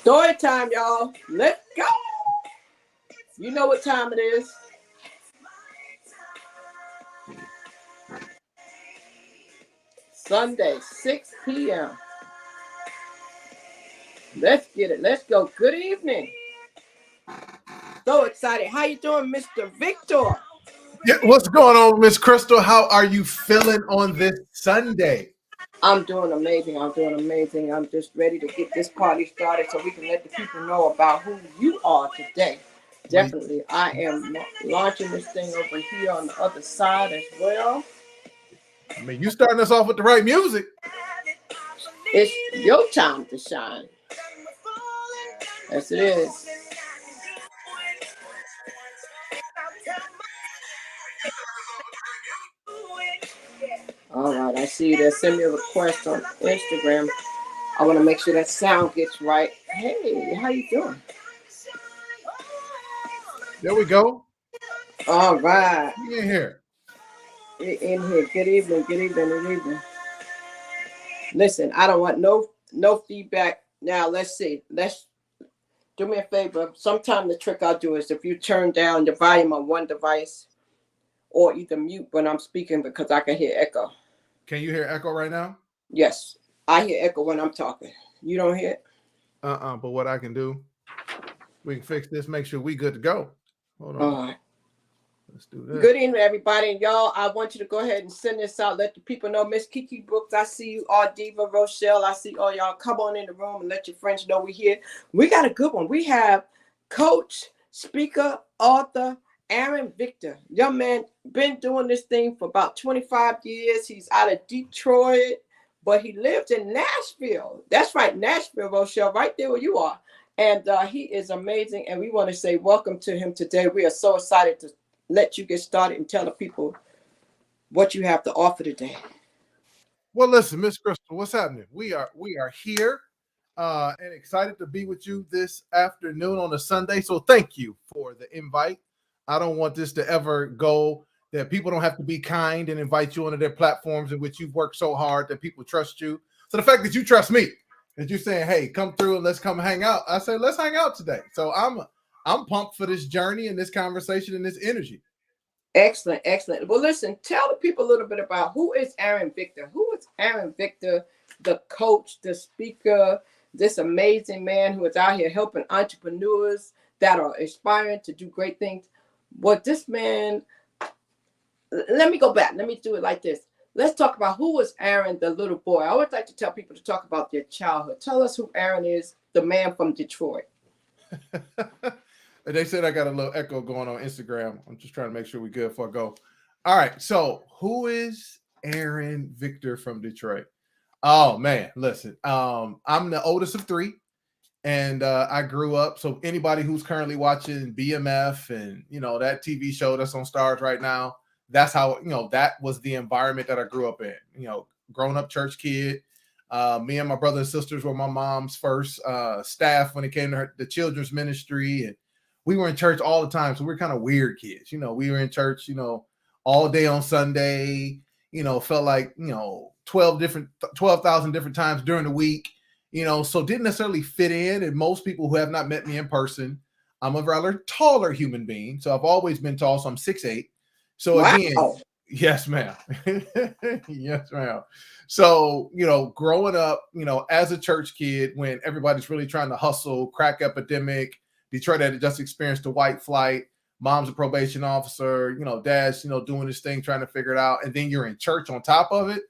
Story time, y'all. Let's go. You know what time it is. Sunday, 6 p.m. Let's get it. Let's go. Good evening. So excited. How you doing, Mr. Victor? Yeah, what's going on, Miss Crystal? How are you feeling on this Sunday? I'm doing amazing. I'm just ready to get this party started so we can let the people know about who you are today. Well, Definitely. I am launching this thing over here on the other side as well. I mean, you starting us off with the right music. It's your time to shine. Yes, it is. All right, I see you there. Send me a request on Instagram. I want to make sure that sound gets right. Hey, how you doing? There we go. All right. You in here. In here. Good evening. Good evening. Listen, I don't want no feedback. Now let's see. Let's do me a favor. Sometimes the trick I'll do is if you turn down the volume on one device or either mute when I'm speaking because I can hear echo. Can you hear echo right now? Yes, I hear echo when I'm talking. You don't hear it? But what I can do, we can fix this, make sure we good to go. Hold on. All right. Let's do this. Good evening, everybody. And y'all, I want you to go ahead and send this out. Let the people know. Miss Kiki Brooks, I see you. All Diva, Rochelle, I see all y'all. Come on in the room and let your friends know we're here. We got a good one. We have coach, speaker, author, Aaron Victor. Young man, been doing this thing for about 25 years. He's out of Detroit, but he lives in Nashville. That's right, Nashville, Rochelle, right there where you are. And he is amazing. And we want to say welcome to him today. We are so excited to let you get started and tell the people what you have to offer today. Well, listen, Miss Crystal, what's happening? We are here and excited to be with you this afternoon on a Sunday. So thank you for the invite. I don't want this to ever go that people don't have to be kind and invite you onto their platforms in which you've worked so hard that people trust you. So the fact that you trust me, that you're saying, hey, come through and let's come hang out. I say, let's hang out today. So I'm pumped for this journey and this conversation and this energy. Excellent, excellent. Well, listen, tell the people a little bit about who is Aaron Victor. Who is Aaron Victor, the coach, the speaker, this amazing man who is out here helping entrepreneurs that are aspiring to do great things. Well, this man, let me go back. Let me do it like this. Let's talk about who was Aaron, the little boy. I always like to tell people to talk about their childhood. Tell us who Aaron is, the man from Detroit. They said I got a little echo going on Instagram. I'm just trying to make sure we're good before I go. All right. So who is Aaron Victor from Detroit? Oh, man. Listen, I'm the oldest of three. And I grew up. So anybody who's currently watching BMF and, that TV show that's on Stars right now, that's how, that was the environment that I grew up in. Grown up church kid. Me and my brother and sisters were my mom's first staff when it came to the children's ministry. And we were in church all the time. So we're kind of weird kids. We were in church, all day on Sunday, felt like, 12,000 different times during the week. So didn't necessarily fit in. And most people who have not met me in person, I'm a rather taller human being. So I've always been tall. So I'm 6'8". So again, wow. Yes, ma'am. Yes, ma'am. So, growing up, as a church kid, when everybody's really trying to hustle, crack epidemic, Detroit had just experienced the white flight, mom's a probation officer, dad's, doing this thing, trying to figure it out. And then you're in church on top of it.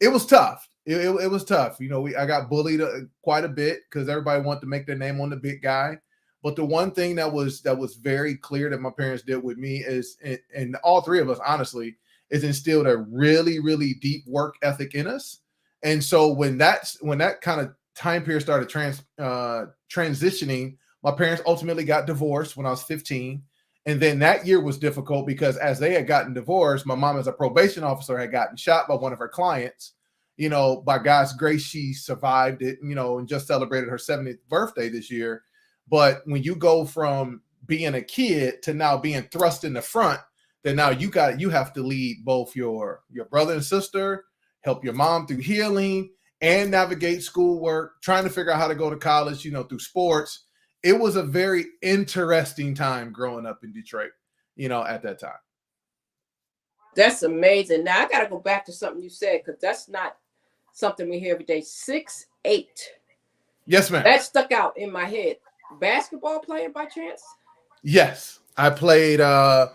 It was tough. It was tough. I got bullied quite a bit because everybody wanted to make their name on the big guy. But the one thing that was very clear that my parents did with me is, and all three of us, honestly, is instilled a really, really deep work ethic in us. And so when that kind of time period started transitioning, my parents ultimately got divorced when I was 15. And then that year was difficult because as they had gotten divorced, my mom as a probation officer had gotten shot by one of her clients. By God's grace, she survived it, and just celebrated her 70th birthday this year. But when you go from being a kid to now being thrust in the front, then now you have to lead both your brother and sister, help your mom through healing, and navigate schoolwork, trying to figure out how to go to college, through sports. It was a very interesting time growing up in Detroit, at that time. That's amazing. Now I got to go back to something you said, because that's not something we hear every day. 6'8". Yes, ma'am. That stuck out in my head. Basketball player by chance? Yes. I played, I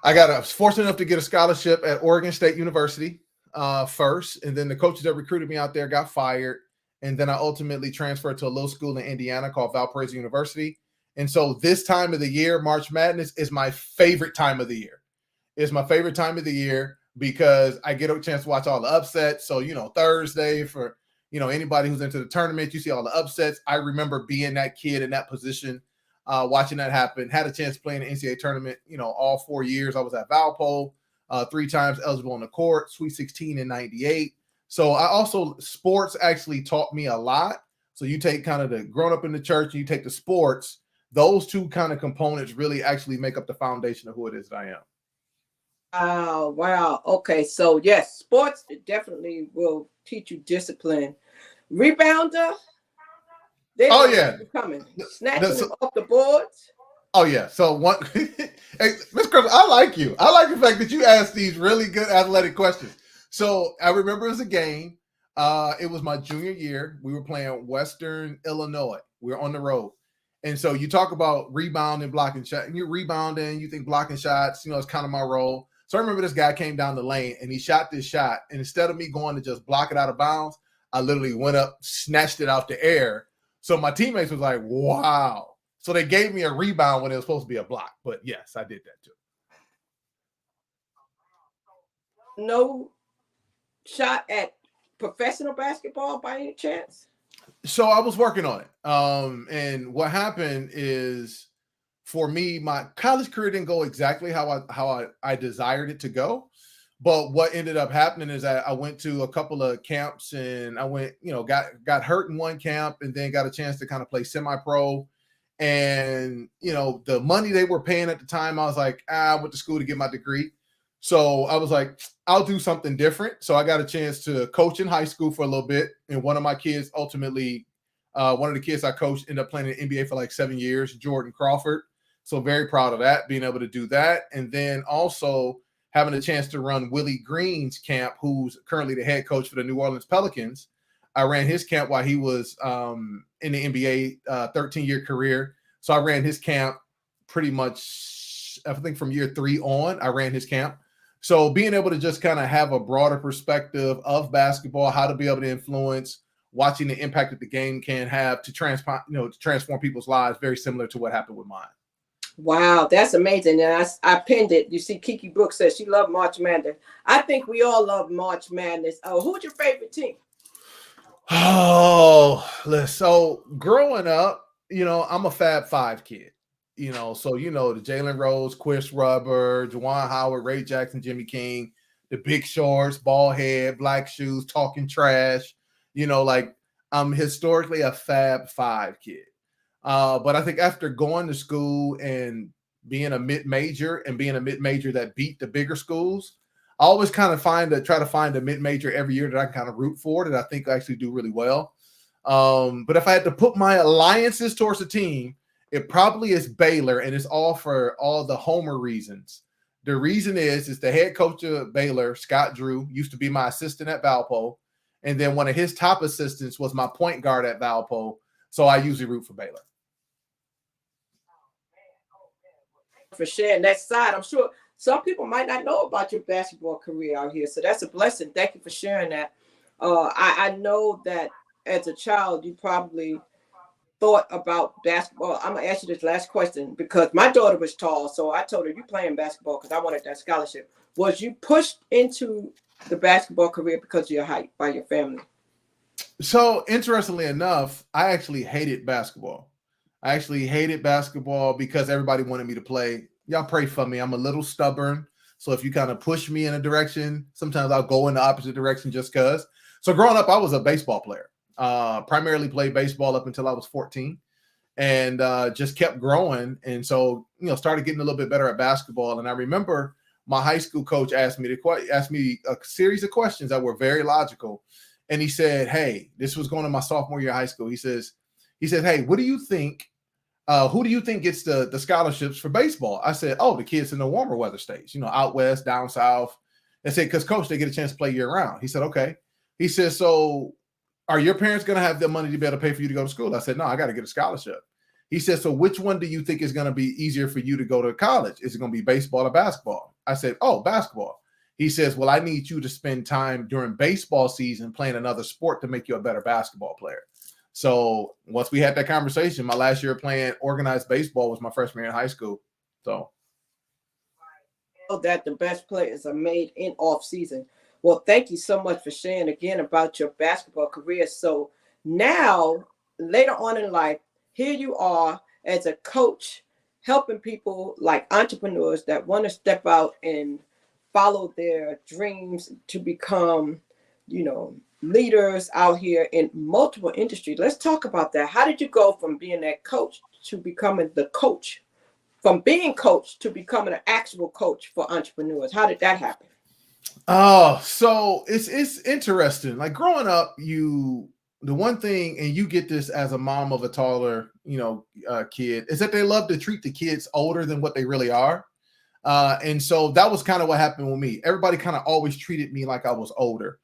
was fortunate enough to get a scholarship at Oregon State University first. And then the coaches that recruited me out there got fired. And then I ultimately transferred to a little school in Indiana called Valparaiso University. And so this time of the year, March Madness, is my favorite time of the year. It's my favorite time of the year because I get a chance to watch all the upsets. So, Thursday for, anybody who's into the tournament, you see all the upsets. I remember being that kid in that position, watching that happen. Had a chance to play in the NCAA tournament, all 4 years. I was at Valpo, 3 times eligible on the court, Sweet 16 in 98. So sports actually taught me a lot. So you take kind of the growing up in the church, and you take the sports, those two kind of components really actually make up the foundation of who it is that I am. Oh, wow. Okay. So yes, sports definitely will teach you discipline. Rebounder. Oh yeah. Coming. Snatching them off the boards. Oh yeah. So hey, Miss Crystal, I like you. I like the fact that you asked these really good athletic questions. So I remember it was a game. It was my junior year. We were playing Western Illinois. We were on the road. And so you talk about rebounding, blocking shot, and you're rebounding, you think blocking shots, it's kind of my role. So I remember this guy came down the lane and he shot this shot. And instead of me going to just block it out of bounds, I literally went up, snatched it out the air. So my teammates was like, wow. So they gave me a rebound when it was supposed to be a block. But yes, I did that too. No shot at professional basketball by any chance? So I was working on it. And what happened is, for me, my college career didn't go exactly how I desired it to go. But what ended up happening is that I went to a couple of camps, and I went, got hurt in one camp, and then got a chance to kind of play semi-pro. And, the money they were paying at the time, I was like, I went to school to get my degree. So I was like, I'll do something different. So I got a chance to coach in high school for a little bit. And one of my kids ultimately, one of the kids I coached ended up playing in the NBA for like 7 years, Jordan Crawford. So very proud of that, being able to do that. And then also having a chance to run Willie Green's camp, who's currently the head coach for the New Orleans Pelicans. I ran his camp while he was in the NBA 13-year career. So I ran his camp pretty much, I think from year 3 on, I ran his camp. So being able to just kind of have a broader perspective of basketball, how to be able to influence, watching the impact that the game can have to transform people's lives, very similar to what happened with mine. Wow, that's amazing. And I pinned it. You see, Kiki Brooks says she loved March Madness. I think we all love March Madness. Oh, who's your favorite team? Oh, so growing up, I'm a Fab Five kid. So the Jalen Rose, Chris Rubber, Juwan Howard, Ray Jackson, Jimmy King, the big shorts, bald head, black shoes, talking trash. I'm historically a Fab Five kid. But I think after going to school and being a mid-major and being a mid-major that beat the bigger schools, I always kind of try to find a mid-major every year that I can kind of root for, that I think I actually do really well. But if I had to put my alliances towards a team, it probably is Baylor, and it's all for all the homer reasons. The reason is the head coach of Baylor, Scott Drew, used to be my assistant at Valpo, and then one of his top assistants was my point guard at Valpo, so I usually root for Baylor. For sharing that side. I'm sure some people might not know about your basketball career out here, so that's a blessing. Thank you for sharing that. I know that as a child, you probably thought about basketball. I'm gonna ask you this last question because my daughter was tall, so I told her, you playing basketball because I wanted that scholarship. Was you pushed into the basketball career because of your height by your family? So interestingly enough, I actually hated basketball. Because everybody wanted me to play. Y'all pray for me. I'm a little stubborn. So if you kind of push me in a direction, sometimes I'll go in the opposite direction just because. So growing up, I was a baseball player. Primarily played baseball up until I was 14 and just kept growing. And so, started getting a little bit better at basketball. And I remember my high school coach asked me a series of questions that were very logical. And he said, hey, this was going to my sophomore year of high school. He said, hey, what do you think? Who do you think gets the scholarships for baseball? I said, oh, the kids in the warmer weather states, out west, down south. I said, because coach, they get a chance to play year round. He said, okay. He said, so are your parents going to have the money to be able to pay for you to go to school? I said, no, I got to get a scholarship. He said, so which one do you think is going to be easier for you to go to college? Is it going to be baseball or basketball? I said, oh, basketball. He says, well, I need you to spend time during baseball season playing another sport to make you a better basketball player. So once we had that conversation, my last year playing organized baseball was my freshman year in high school. So that the best players are made in off season. Well, thank you so much for sharing again about your basketball career. So now, later on in life, here you are as a coach, helping people like entrepreneurs that want to step out and follow their dreams to become, leaders out here in multiple industries. Let's talk about that. How did you go from being that coach to becoming the coach? From being coached to becoming an actual coach for entrepreneurs? How did that happen? Oh, so it's interesting. Like growing up, the one thing, and you get this as a mom of a taller, kid, is that they love to treat the kids older than what they really are. And so that was kind of what happened with me. Everybody kind of always treated me like I was older.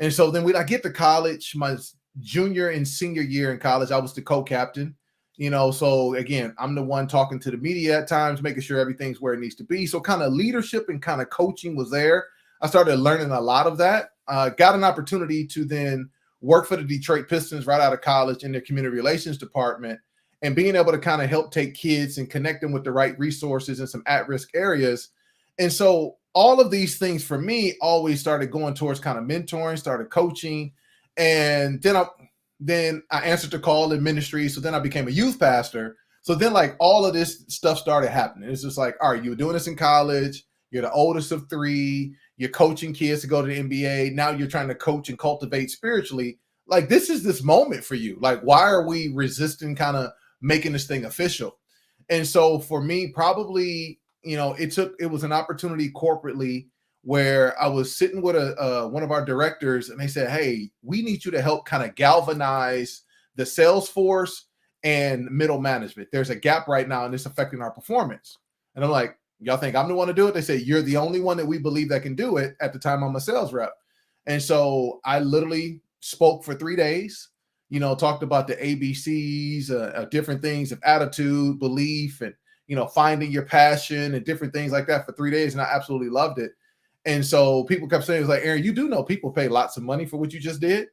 And so then when I get to college, my junior and senior year in college, I was the co-captain. So again, I'm the one talking to the media at times, making sure everything's where it needs to be. So kind of leadership and kind of coaching was there. I started learning a lot of that. Got an opportunity to then work for the Detroit Pistons right out of college in their community relations department, and being able to kind of help take kids and connect them with the right resources in some at-risk areas. And so all of these things for me always started going towards kind of mentoring, started coaching. And then I answered the call in ministry. So then I became a youth pastor. So then like all of this stuff started happening. It's just like, all right, you were doing this in college. You're the oldest of three. You're coaching kids to go to the NBA. Now you're trying to coach and cultivate spiritually. Like this is this moment for you. Like, why are we resisting kind of making this thing official? And so for me, probably, it was an opportunity corporately where I was sitting with one of our directors, and they said, hey, we need you to help kind of galvanize the sales force and middle management. There's a gap right now, and it's affecting our performance. And I'm like, y'all think I'm the one to do it? They say, you're the only one that we believe that can do it. At the time, I'm a sales rep. And so I literally spoke for 3 days, talked about the ABCs, of different things of attitude, belief, and, finding your passion and different things like that for 3 days. And I absolutely loved it. And so people kept saying, it's like, Aaron, you do know people pay lots of money for what you just did.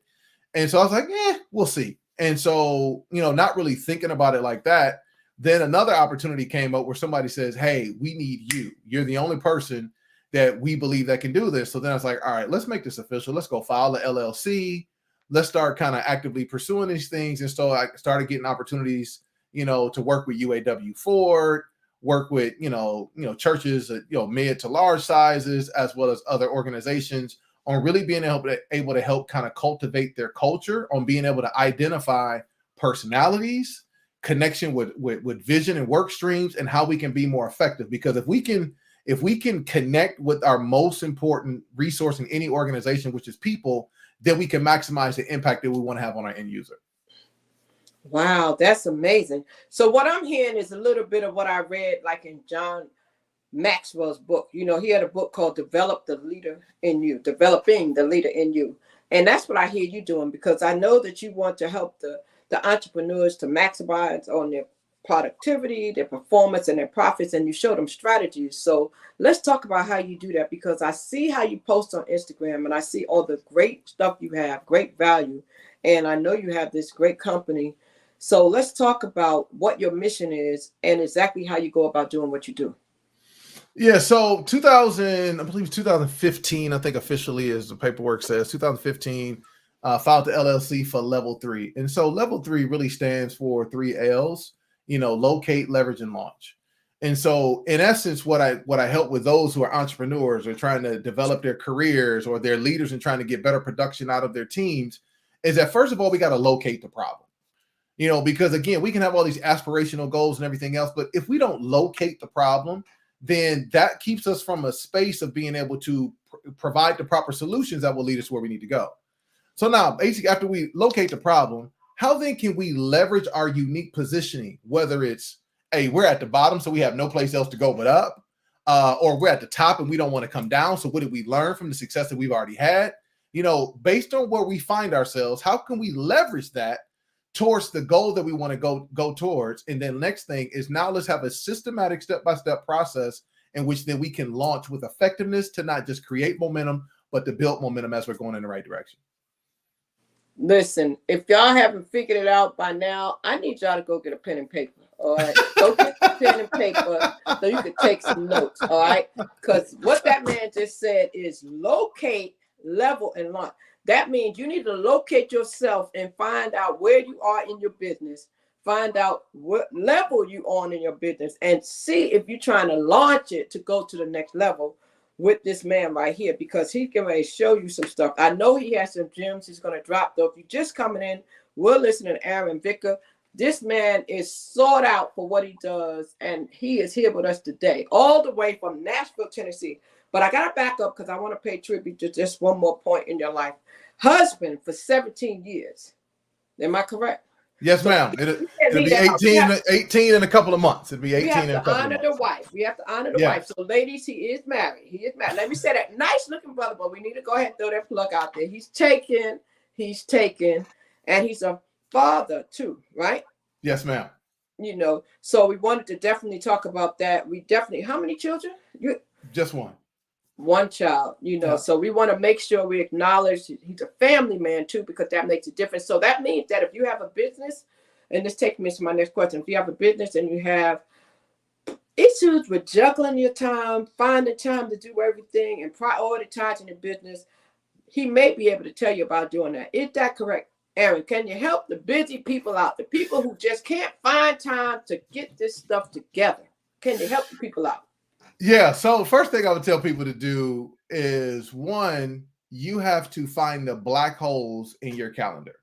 And so I was like, we'll see. And so, not really thinking about it like that. Then another opportunity came up where somebody says, hey, we need you. You're the only person that we believe that can do this. So then I was like, all right, let's make this official. Let's go file the LLC. Let's start kind of actively pursuing these things. And so I started getting opportunities, to work with UAW Ford, work with, churches, mid to large sizes, as well as other organizations, on really being able to help kind of cultivate their culture, on being able to identify personalities, connection with vision and work streams, and how we can be more effective. Because if we can connect with our most important resource in any organization, which is people, then we can maximize the impact that we want to have on our end user. Wow, that's amazing. So what I'm hearing is a little bit of what I read, like in John Maxwell's book. He had a book called Developing the Leader in You. And that's what I hear you doing, because I know that you want to help the entrepreneurs to maximize on their productivity, their performance, and their profits, and you show them strategies. So let's talk about how you do that, because I see how you post on Instagram, and I see all the great stuff you have, great value, and I know you have this great company. So let's talk about what your mission is and exactly how you go about doing what you do. Yeah, so 2015, I think officially, as the paperwork says, 2015, filed the LLC for level 3. And so level 3 really stands for 3 L's, locate, leverage, and launch. And so in essence, what I help with those who are entrepreneurs or trying to develop their careers, or their leaders and trying to get better production out of their teams, is that first of all, we got to locate the problem. Because again, we can have all these aspirational goals and everything else, but if we don't locate the problem, then that keeps us from a space of being able to provide the proper solutions that will lead us where we need to go. So now, basically, after we locate the problem, how then can we leverage our unique positioning? Whether it's, hey, we're at the bottom, so we have no place else to go but up, or we're at the top and we don't want to come down. So what did we learn from the success that we've already had? You know, based on where we find ourselves, how can we leverage that towards the goal that we want to go towards? And then next thing is, now let's have a systematic step-by-step process in which then we can launch with effectiveness to not just create momentum, but to build momentum as we're going in the right direction. Listen, if y'all haven't figured it out by now, I need y'all to go get a pen and paper. All right, go get the pen and paper so you can take some notes. All right, because what that man just said is locate, level, and launch. That means you need to locate yourself and find out where you are in your business, find out what level you on in your business, and see if you're trying to launch it to go to the next level with this man right here, because he can really show you some stuff. I know he has some gems he's going to drop, though. If you're just coming in, we're listening to Aaron Vicker. This man is sought out for what he does, and he is here with us today, all the way from Nashville, Tennessee. But I got to back up because I want to pay tribute to just one more point in your life. Husband for 17 years. Am I correct? Yes, ma'am. It'll be 18 in a couple of months. It'll be 18 in a couple of months. We have to honor the wife. We have to honor the wife. So, ladies, he is married. He is married. Let me say that. Nice looking brother, but we need to go ahead and throw that plug out there. He's taken, and he's a father too, right? Yes, ma'am. You know, so we wanted to definitely talk about that. How many children? Just one. One child, you know, so we want to make sure we acknowledge he's a family man too, because that makes a difference. So that means that if you have a business, and this takes me to my next question, if you have a business and you have issues with juggling your time, finding time to do everything and prioritizing the business, he may be able to tell you about doing that. Is that correct, Aaron? Can you help the busy people out, the people who just can't find time to get this stuff together? Can you help the people out? Yeah. So first thing I would tell people to do is, one, you have to find the black holes in your calendar.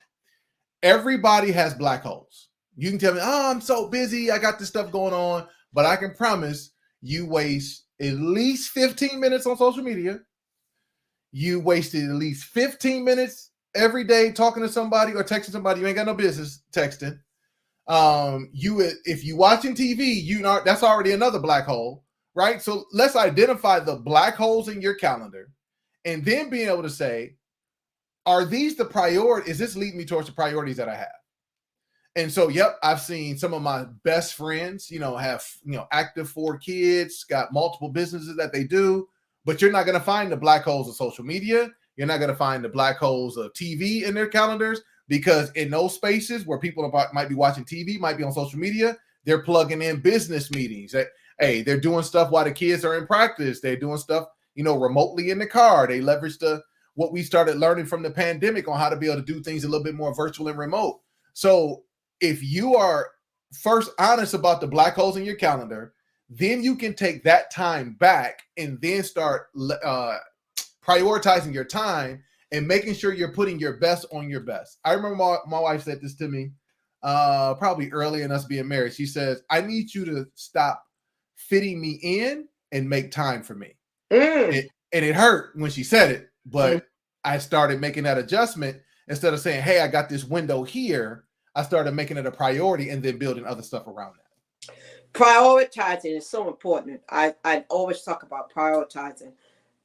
Everybody has black holes. You can tell me, oh, I'm so busy, I got this stuff going on, but I can promise you waste at least 15 minutes on social media. You wasted at least 15 minutes every day talking to somebody or texting somebody you ain't got no business texting. If you watching TV, that's already another black hole. Right? So let's identify the black holes in your calendar and then being able to say, are these the priority? Is this leading me towards the priorities that I have? And so, yep, I've seen some of my best friends, have, active 4 kids, got multiple businesses that they do, but you're not going to find the black holes of social media. You're not going to find the black holes of TV in their calendars, because in those spaces where people might be watching TV, might be on social media, they're plugging in business meetings. Hey, they're doing stuff while the kids are in practice. They're doing stuff, remotely in the car. They leverage what we started learning from the pandemic on how to be able to do things a little bit more virtual and remote. So if you are first honest about the black holes in your calendar, then you can take that time back and then start prioritizing your time and making sure you're putting your best on your best. I remember my wife said this to me probably early in us being married. She says, I need you to stop fitting me in and make time for me. And it hurt when she said it, but I started making that adjustment. Instead of saying, hey, I got this window here, I started making it a priority and then building other stuff around that. Prioritizing is so important. I always talk about prioritizing.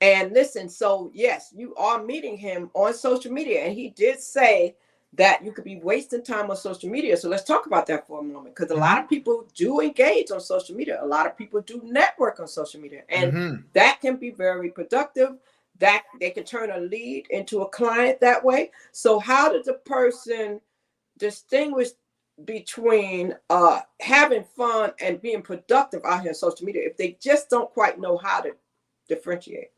And listen, so yes, you are meeting him on social media, and he did say that you could be wasting time on social media. So let's talk about that for a moment, because a lot of people do engage on social media. A lot of people do network on social media, and that can be very productive. That they can turn a lead into a client that way. So how does a person distinguish between having fun and being productive out here on social media if they just don't quite know how to differentiate?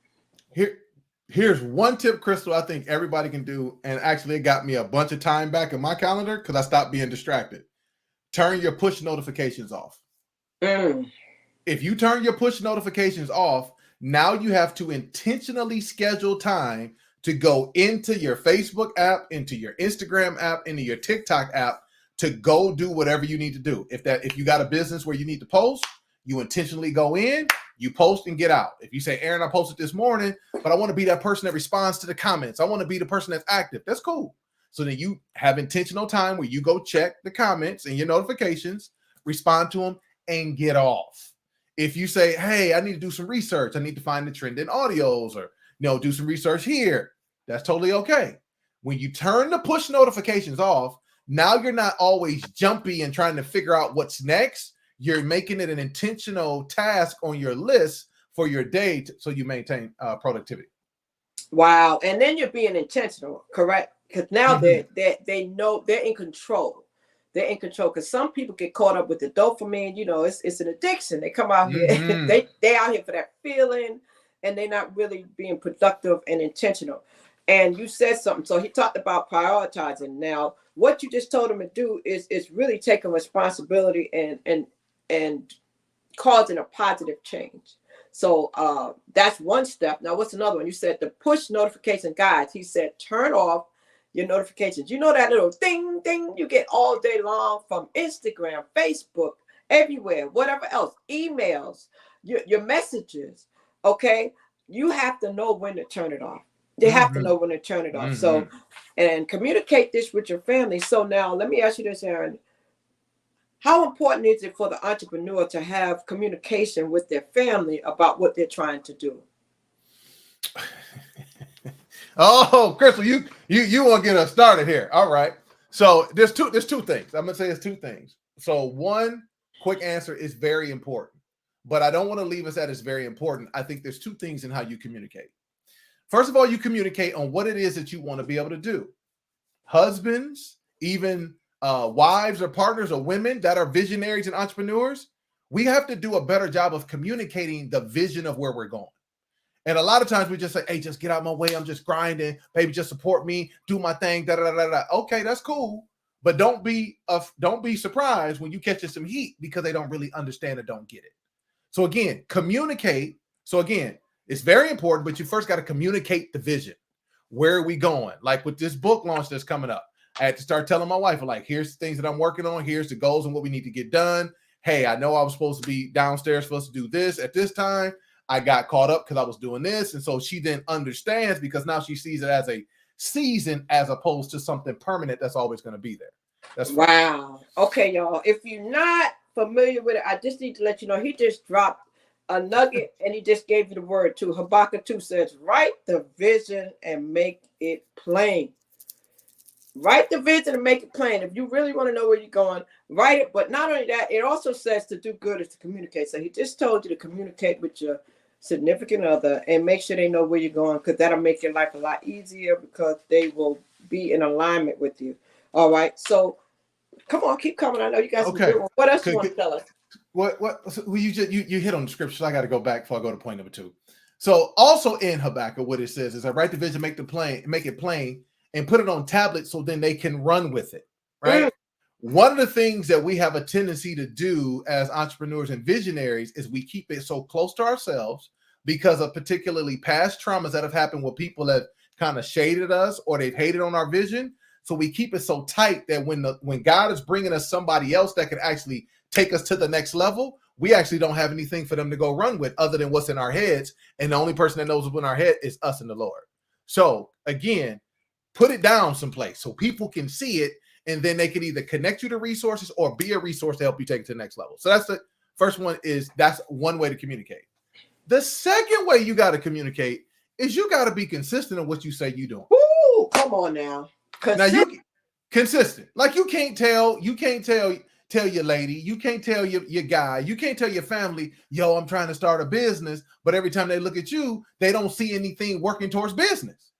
Here's one tip, Crystal, I think everybody can do, and actually it got me a bunch of time back in my calendar because I stopped being distracted. Turn your push notifications off. If you turn your push notifications off, now you have to intentionally schedule time to go into your Facebook app, into your Instagram app, into your TikTok app to go do whatever you need to do. If you got a business where you need to post, you intentionally go in, You post and get out. If you say, Aaron, I posted this morning, but I want to be that person that responds to the comments. I want to be the person that's active. That's cool. So then you have intentional time where you go check the comments and your notifications, respond to them, and get off. If you say, hey, I need to do some research, I need to find the trending audios, or do some research here, that's totally okay. When you turn the push notifications off, now you're not always jumpy and trying to figure out what's next. You're making it an intentional task on your list for your day so you maintain productivity. Wow. And then you're being intentional, correct? Because now they know they're in control. They're in control, because some people get caught up with the dopamine. It's an addiction. They come out here, they out here for that feeling, and they're not really being productive and intentional. And you said something. So he talked about prioritizing. Now, what you just told him to do is really taking responsibility and causing a positive change. So that's one step. Now, what's another one? You said the push notification guides. He said, turn off your notifications. That little ding, ding you get all day long from Instagram, Facebook, everywhere, whatever else, emails, your messages. Okay. You have to know when to turn it off. They have to know when to turn it off. So, and communicate this with your family. So now let me ask you this, Aaron. How important is it for the entrepreneur to have communication with their family about what they're trying to do? Oh, Crystal, you want to get us started here. All right. So there's two things. I'm going to say there's two things. So one quick answer is very important, but I don't want to leave us at it's very important. I think there's two things in how you communicate. First of all, you communicate on what it is that you want to be able to do. Husbands, even wives or partners or women that are visionaries and entrepreneurs, we have to do a better job of communicating the vision of where we're going. And a lot of times we just say, hey, just get out of my way. I'm just grinding. Baby, just support me. Do my thing. Da, da, da, da. Okay, that's cool. But don't be surprised when you catch some heat because they don't really understand or don't get it. So again, communicate. So again, it's very important, but you first got to communicate the vision. Where are we going? Like with this book launch that's coming up, I had to start telling my wife, like, here's the things that I'm working on. Here's the goals and what we need to get done. Hey, I know I was supposed to be downstairs, supposed to do this at this time. I got caught up because I was doing this. And so she then understands because now she sees it as a season as opposed to something permanent that's always going to be there. That's wow. Okay, y'all. If you're not familiar with it, I just need to let you know he just dropped a nugget and he just gave you the word too. Habakkuk 2 says, write the vision and make it plain. Write the vision and make it plain. If you really want to know where you're going, write it. But not only that, it also says to do good is to communicate. So he just told you to communicate with your significant other and make sure they know where you're going, because that'll make your life a lot easier because they will be in alignment with you. All right. So come on, keep coming. I know you guys. Okay. What else you want to tell us? Well, you hit on the scripture, so I got to go back before I go to point number 2. So also in Habakkuk, what it says is I write the vision, make it plain, and put it on tablets so then they can run with it. Right. One of the things that we have a tendency to do as entrepreneurs and visionaries is we keep it so close to ourselves because of particularly past traumas that have happened where people have kind of shaded us or they've hated on our vision. So we keep it so tight that when God is bringing us somebody else that could actually take us to the next level, we actually don't have anything for them to go run with other than what's in our heads. And the only person that knows what's in our head is us and the Lord. So again, put it down someplace so people can see it, and then they can either connect you to resources or be a resource to help you take it to the next level. So that's the first one. That's one way to communicate. The second way you got to communicate is you got to be consistent in what you say you're doing. Ooh, come on now. Consistent. Like you can't tell your lady, you can't tell your guy, you can't tell your family, yo, I'm trying to start a business, but every time they look at you, they don't see anything working towards business.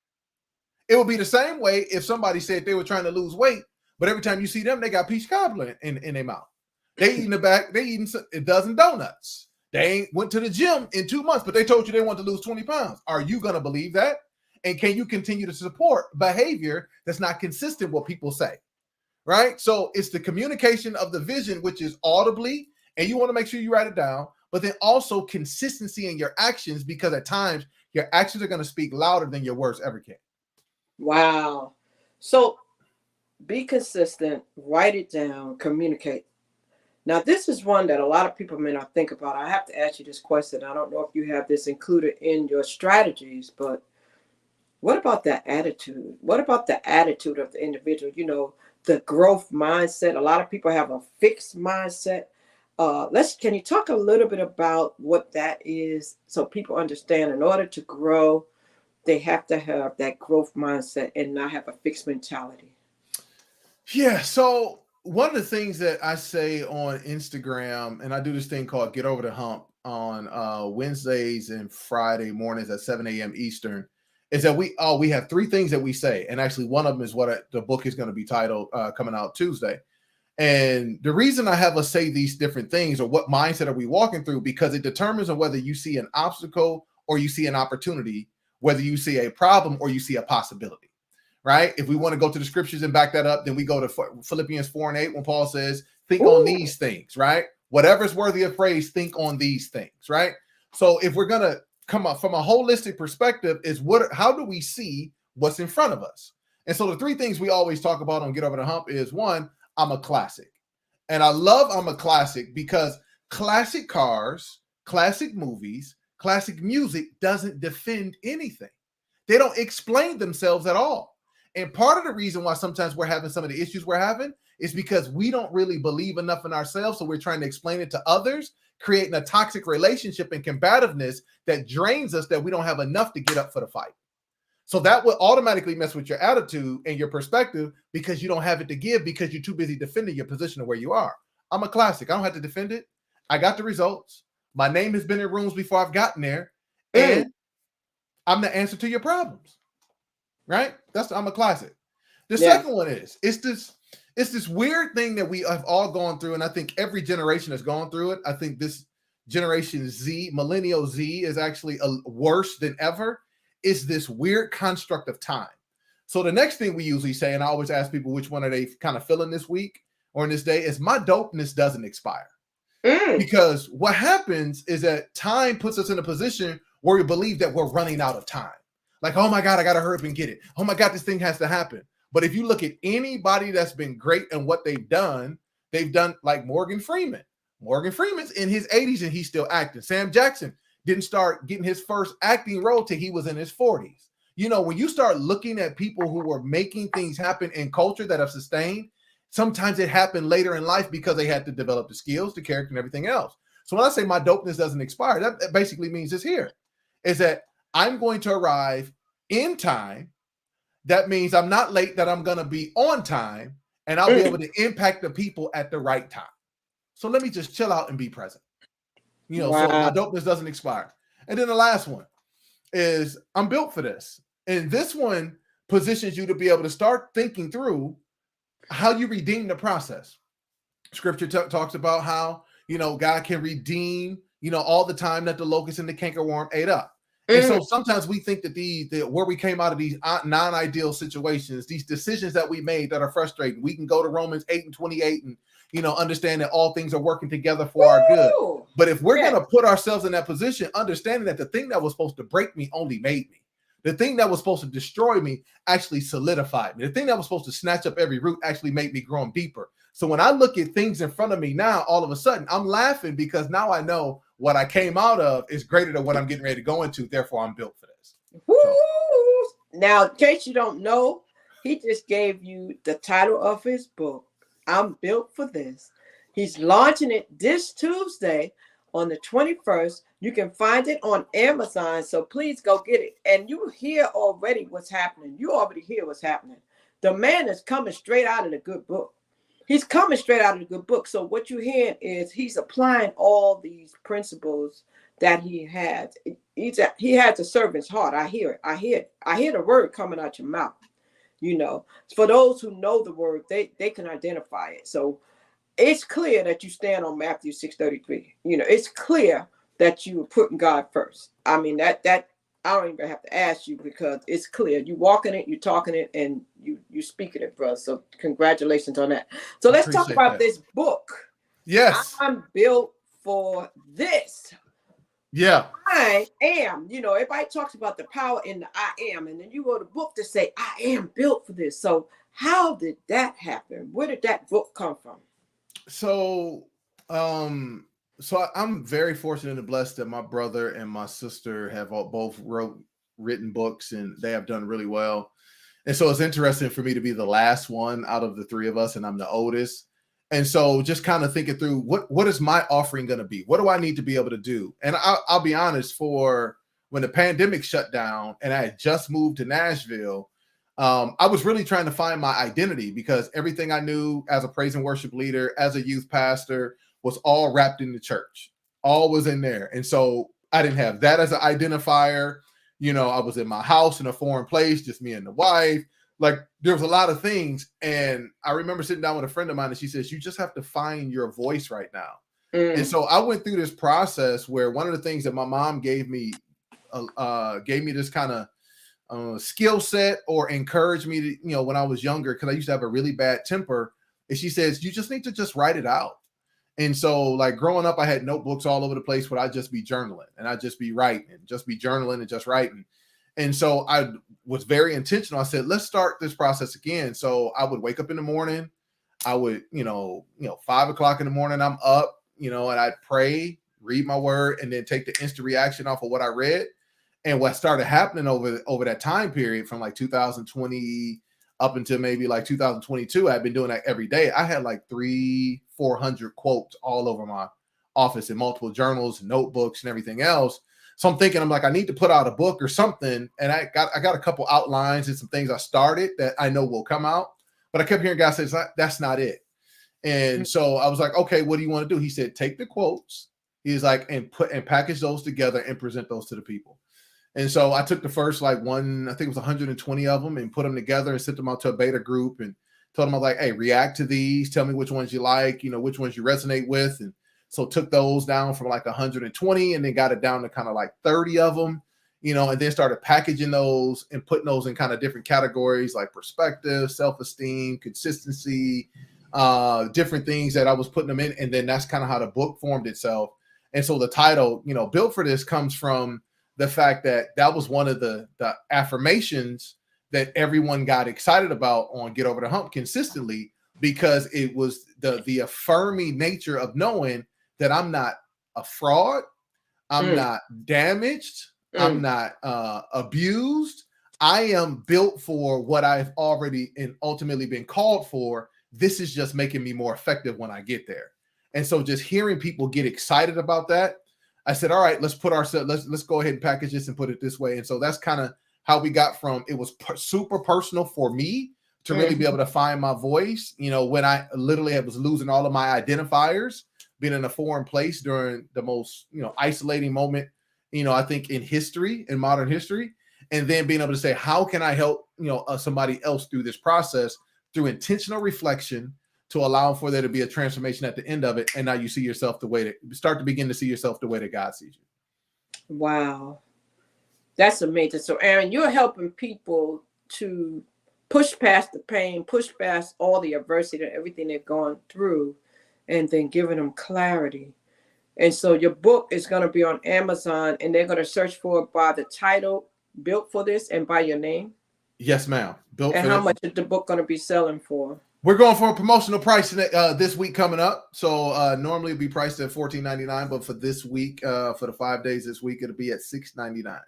It would be the same way if somebody said they were trying to lose weight, but every time you see them, they got peach cobbler in their mouth. They eating a dozen donuts. They ain't went to the gym in 2 months, but they told you they want to lose 20 pounds. Are you going to believe that? And can you continue to support behavior that's not consistent with what people say? Right? So it's the communication of the vision, which is audibly, and you want to make sure you write it down, but then also consistency in your actions, because at times your actions are going to speak louder than your words ever can. Wow. So be consistent, write it down, communicate. Now, this is one that a lot of people may not think about. I have to ask you this question. I don't know if you have this included in your strategies, but what about that attitude? What about the attitude of the individual? The growth mindset. A lot of people have a fixed mindset. Can you talk a little bit about what that is so people understand in order to grow, they have to have that growth mindset and not have a fixed mentality? Yeah. So one of the things that I say on Instagram, and I do this thing called Get Over the Hump on Wednesdays and Friday mornings at 7 a.m. Eastern, is that we have three things that we say. And actually one of them is what the book is going to be titled coming out Tuesday. And the reason I have us say these different things or what mindset are we walking through, because it determines on whether you see an obstacle or you see an opportunity, whether you see a problem or you see a possibility. Right? If we want to go to the scriptures and back that up, then we go to Philippians 4:8 when Paul says, think on these things, right? Whatever's worthy of praise, think on these things, right? So if we're going to come up from a holistic perspective, how do we see what's in front of us? And so the three things we always talk about on Get Over the Hump is, one, I'm a classic. And I love I'm a classic because classic cars, classic movies, classic music doesn't defend anything. They don't explain themselves at all. And part of the reason why sometimes we're having some of the issues we're having is because we don't really believe enough in ourselves. So we're trying to explain it to others, creating a toxic relationship and combativeness that drains us, that we don't have enough to get up for the fight. So that will automatically mess with your attitude and your perspective because you don't have it to give because you're too busy defending your position of where you are. I'm a classic. I don't have to defend it. I got the results. My name has been in rooms before I've gotten there. And I'm the answer to your problems. Right? I'm a classic. The second one is it's this weird thing that we have all gone through, and I think every generation has gone through it. I think this generation Z, millennial Z, is actually worse than ever. Is this weird construct of time. So the next thing we usually say, and I always ask people which one are they kind of feeling this week or in this day, is my dopeness doesn't expire. Because what happens is that time puts us in a position where we believe that we're running out of time. Like, oh my God, I got to hurry up and get it. Oh my God, this thing has to happen. But if you look at anybody that's been great and what they've done like Morgan Freeman. Morgan Freeman's in his 80s and he's still acting. Sam Jackson didn't start getting his first acting role till he was in his 40s. When you start looking at people who were making things happen in culture that have sustained, sometimes it happened later in life because they had to develop the skills, the character, and everything else. So when I say my dopeness doesn't expire, that basically means it's here. Is that I'm going to arrive in time. That means I'm not late, that I'm going to be on time, and I'll be able to impact the people at the right time. So let me just chill out and be present. So my dopeness doesn't expire. And then the last one is I'm built for this. And this one positions you to be able to start thinking through how you redeem the process. Scripture talks about how, God can redeem, all the time that the locust and the cankerworm ate up. And so sometimes we think that where we came out of these non-ideal situations, these decisions that we made that are frustrating, we can go to Romans 8:28 and, understand that all things are working together for our good. But if we're going to put ourselves in that position, understanding that the thing that was supposed to break me only made me. The thing that was supposed to destroy me actually solidified me. The thing that was supposed to snatch up every root actually made me grow deeper. So when I look at things in front of me now, all of a sudden, I'm laughing because now I know what I came out of is greater than what I'm getting ready to go into. Therefore, I'm built for this. So. Now, in case you don't know, he just gave you the title of his book, I'm Built for This. He's launching it this Tuesday on the 21st. You can find it on Amazon, so please go get it. And you hear already what's happening. You already hear what's happening. The man is coming straight out of the good book. He's coming straight out of the good book. So what you hear is he's applying all these principles that he had. He has a servant's heart. I hear it. I hear the word coming out your mouth. For those who know the word, they can identify it. So it's clear that you stand on Matthew 6:33. It's clear that you are putting God first. I mean, that I don't even have to ask you because it's clear. You walking it, you talking it, and you speaking it, bro. So congratulations on that. So let's talk about this book. Yes. I'm built for this. Yeah. I am. Everybody talks about the power in the I am. And then you wrote a book to say, I am built for this. So how did that happen? Where did that book come from? So So I'm very fortunate and blessed that my brother and my sister have both written books, and they have done really well. And so it's interesting for me to be the last one out of the three of us, and I'm the oldest. And so just kind of thinking through what is my offering going to be? What do I need to be able to do? And I'll be honest, for when the pandemic shut down and I had just moved to Nashville, I was really trying to find my identity, because everything I knew as a praise and worship leader, as a youth pastor, was all wrapped in the church. All was in there. And so I didn't have that as an identifier. I was in my house in a foreign place, just me and the wife. Like, there was a lot of things. And I remember sitting down with a friend of mine, and she says, you just have to find your voice right now. And so I went through this process where one of the things that my mom gave me this kind of skill set, or encouraged me to, when I was younger, because I used to have a really bad temper. And she says, you just need to just write it out. And so, like, growing up, I had notebooks all over the place where I'd just be journaling, and I'd just be writing, and just be journaling and just writing. And so I was very intentional. I said, let's start this process again. So I would wake up in the morning. I would, 5 o'clock in the morning, I'm up, and I'd pray, read my word, and then take the instant reaction off of what I read. And what started happening over that time period, from like 2020 up until maybe like 2022, I've been doing that every day. I had like 300-400 quotes all over my office in multiple journals, notebooks, and everything else. So I'm thinking, I'm like, I need to put out a book or something. And I got a couple outlines and some things I started that I know will come out. But I kept hearing God say, that's not it. And so I was like, okay, what do you want to do? He said, take the quotes. He's like, and package those together and present those to the people. And so I took the first, I think it was 120 of them, and put them together and sent them out to a beta group, and told them, I was like, hey, react to these. Tell me which ones you like, which ones you resonate with. And so took those down from like 120, and then got it down to kind of like 30 of them, and then started packaging those and putting those in kind of different categories, like perspective, self-esteem, consistency, different things that I was putting them in. And then that's kind of how the book formed itself. And so the title, Built for This, comes from the fact that was one of the affirmations that everyone got excited about on Get Over the Hump consistently, because it was the affirming nature of knowing that I'm not a fraud, I'm not damaged, I'm not abused. I am built for what I've already and ultimately been called for. This is just making me more effective when I get there. And so just hearing people get excited about that, I said, all right, let's go ahead and package this and put it this way. And so that's kind of how we got from, it was super personal for me to really be able to find my voice, when I literally was losing all of my identifiers, being in a foreign place during the most, isolating moment, I think in modern history, and then being able to say, how can I help, somebody else through this process through intentional reflection, to allow for there to be a transformation at the end of it. And now you see yourself begin to see yourself the way that God sees you. Wow. That's amazing. So Aaron, you're helping people to push past the pain, push past all the adversity and everything they've gone through, and then giving them clarity. And so your book is going to be on Amazon, and they're going to search for it by the title, Built for This, and by your name. Yes, ma'am. And how much is the book going to be selling for? We're going for a promotional price this week coming up. So normally it'd be priced at $14.99, but for this week, for the 5 days this week, it'll be at $6.99.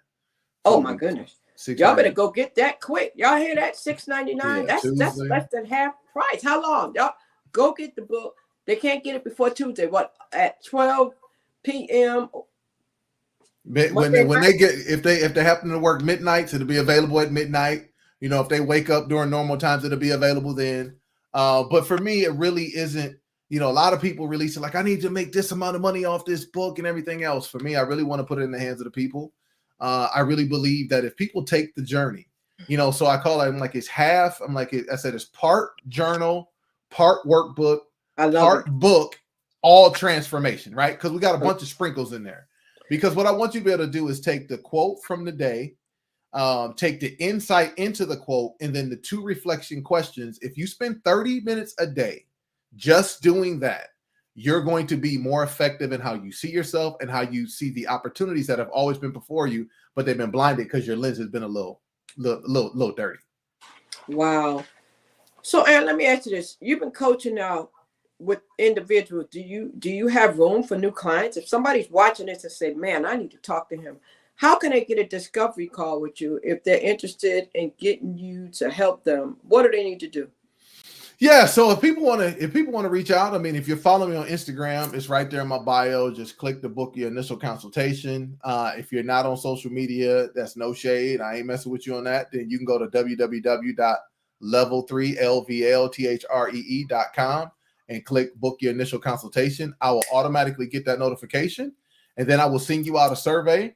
Oh my goodness! Y'all better go get that quick. Y'all hear that? $6.99. Yeah, that's less than half price. How long? Y'all go get the book. They can't get it before Tuesday. What, at 12 p.m. When they get, if they happen to work midnights, it'll be available at midnight. If they wake up during normal times, it'll be available then. But for me, it really isn't, a lot of people release it like, I need to make this amount of money off this book and everything else. For me, I really want to put it in the hands of the people. I really believe that if people take the journey, so I call it, I'm like, it's half. I'm like, I said, it's part journal, part workbook, part book, all transformation, right? Because we got a bunch of sprinkles in there. Because what I want you to be able to do is take the quote from the day, take the insight into the quote, and then the 2 reflection questions. If you spend 30 minutes a day just doing that, you're going to be more effective in how you see yourself and how you see the opportunities that have always been before you, but they've been blinded because your lens has been a little dirty. Wow. So Aaron, let me ask you this. You've been coaching now with individuals, do you have room for new clients? If somebody's watching this and say, man, I need to talk to him, how can they get a discovery call with you if they're interested in getting you to help them? What do they need to do? Yeah, so if people want to reach out, I mean, if you're following me on Instagram, it's right there in my bio. Just click to book your initial consultation. If you're not on social media, that's no shade. I ain't messing with you on that. Then you can go to www.level3lvlthree.com and click book your initial consultation. I will automatically get that notification, and then I will send you out a survey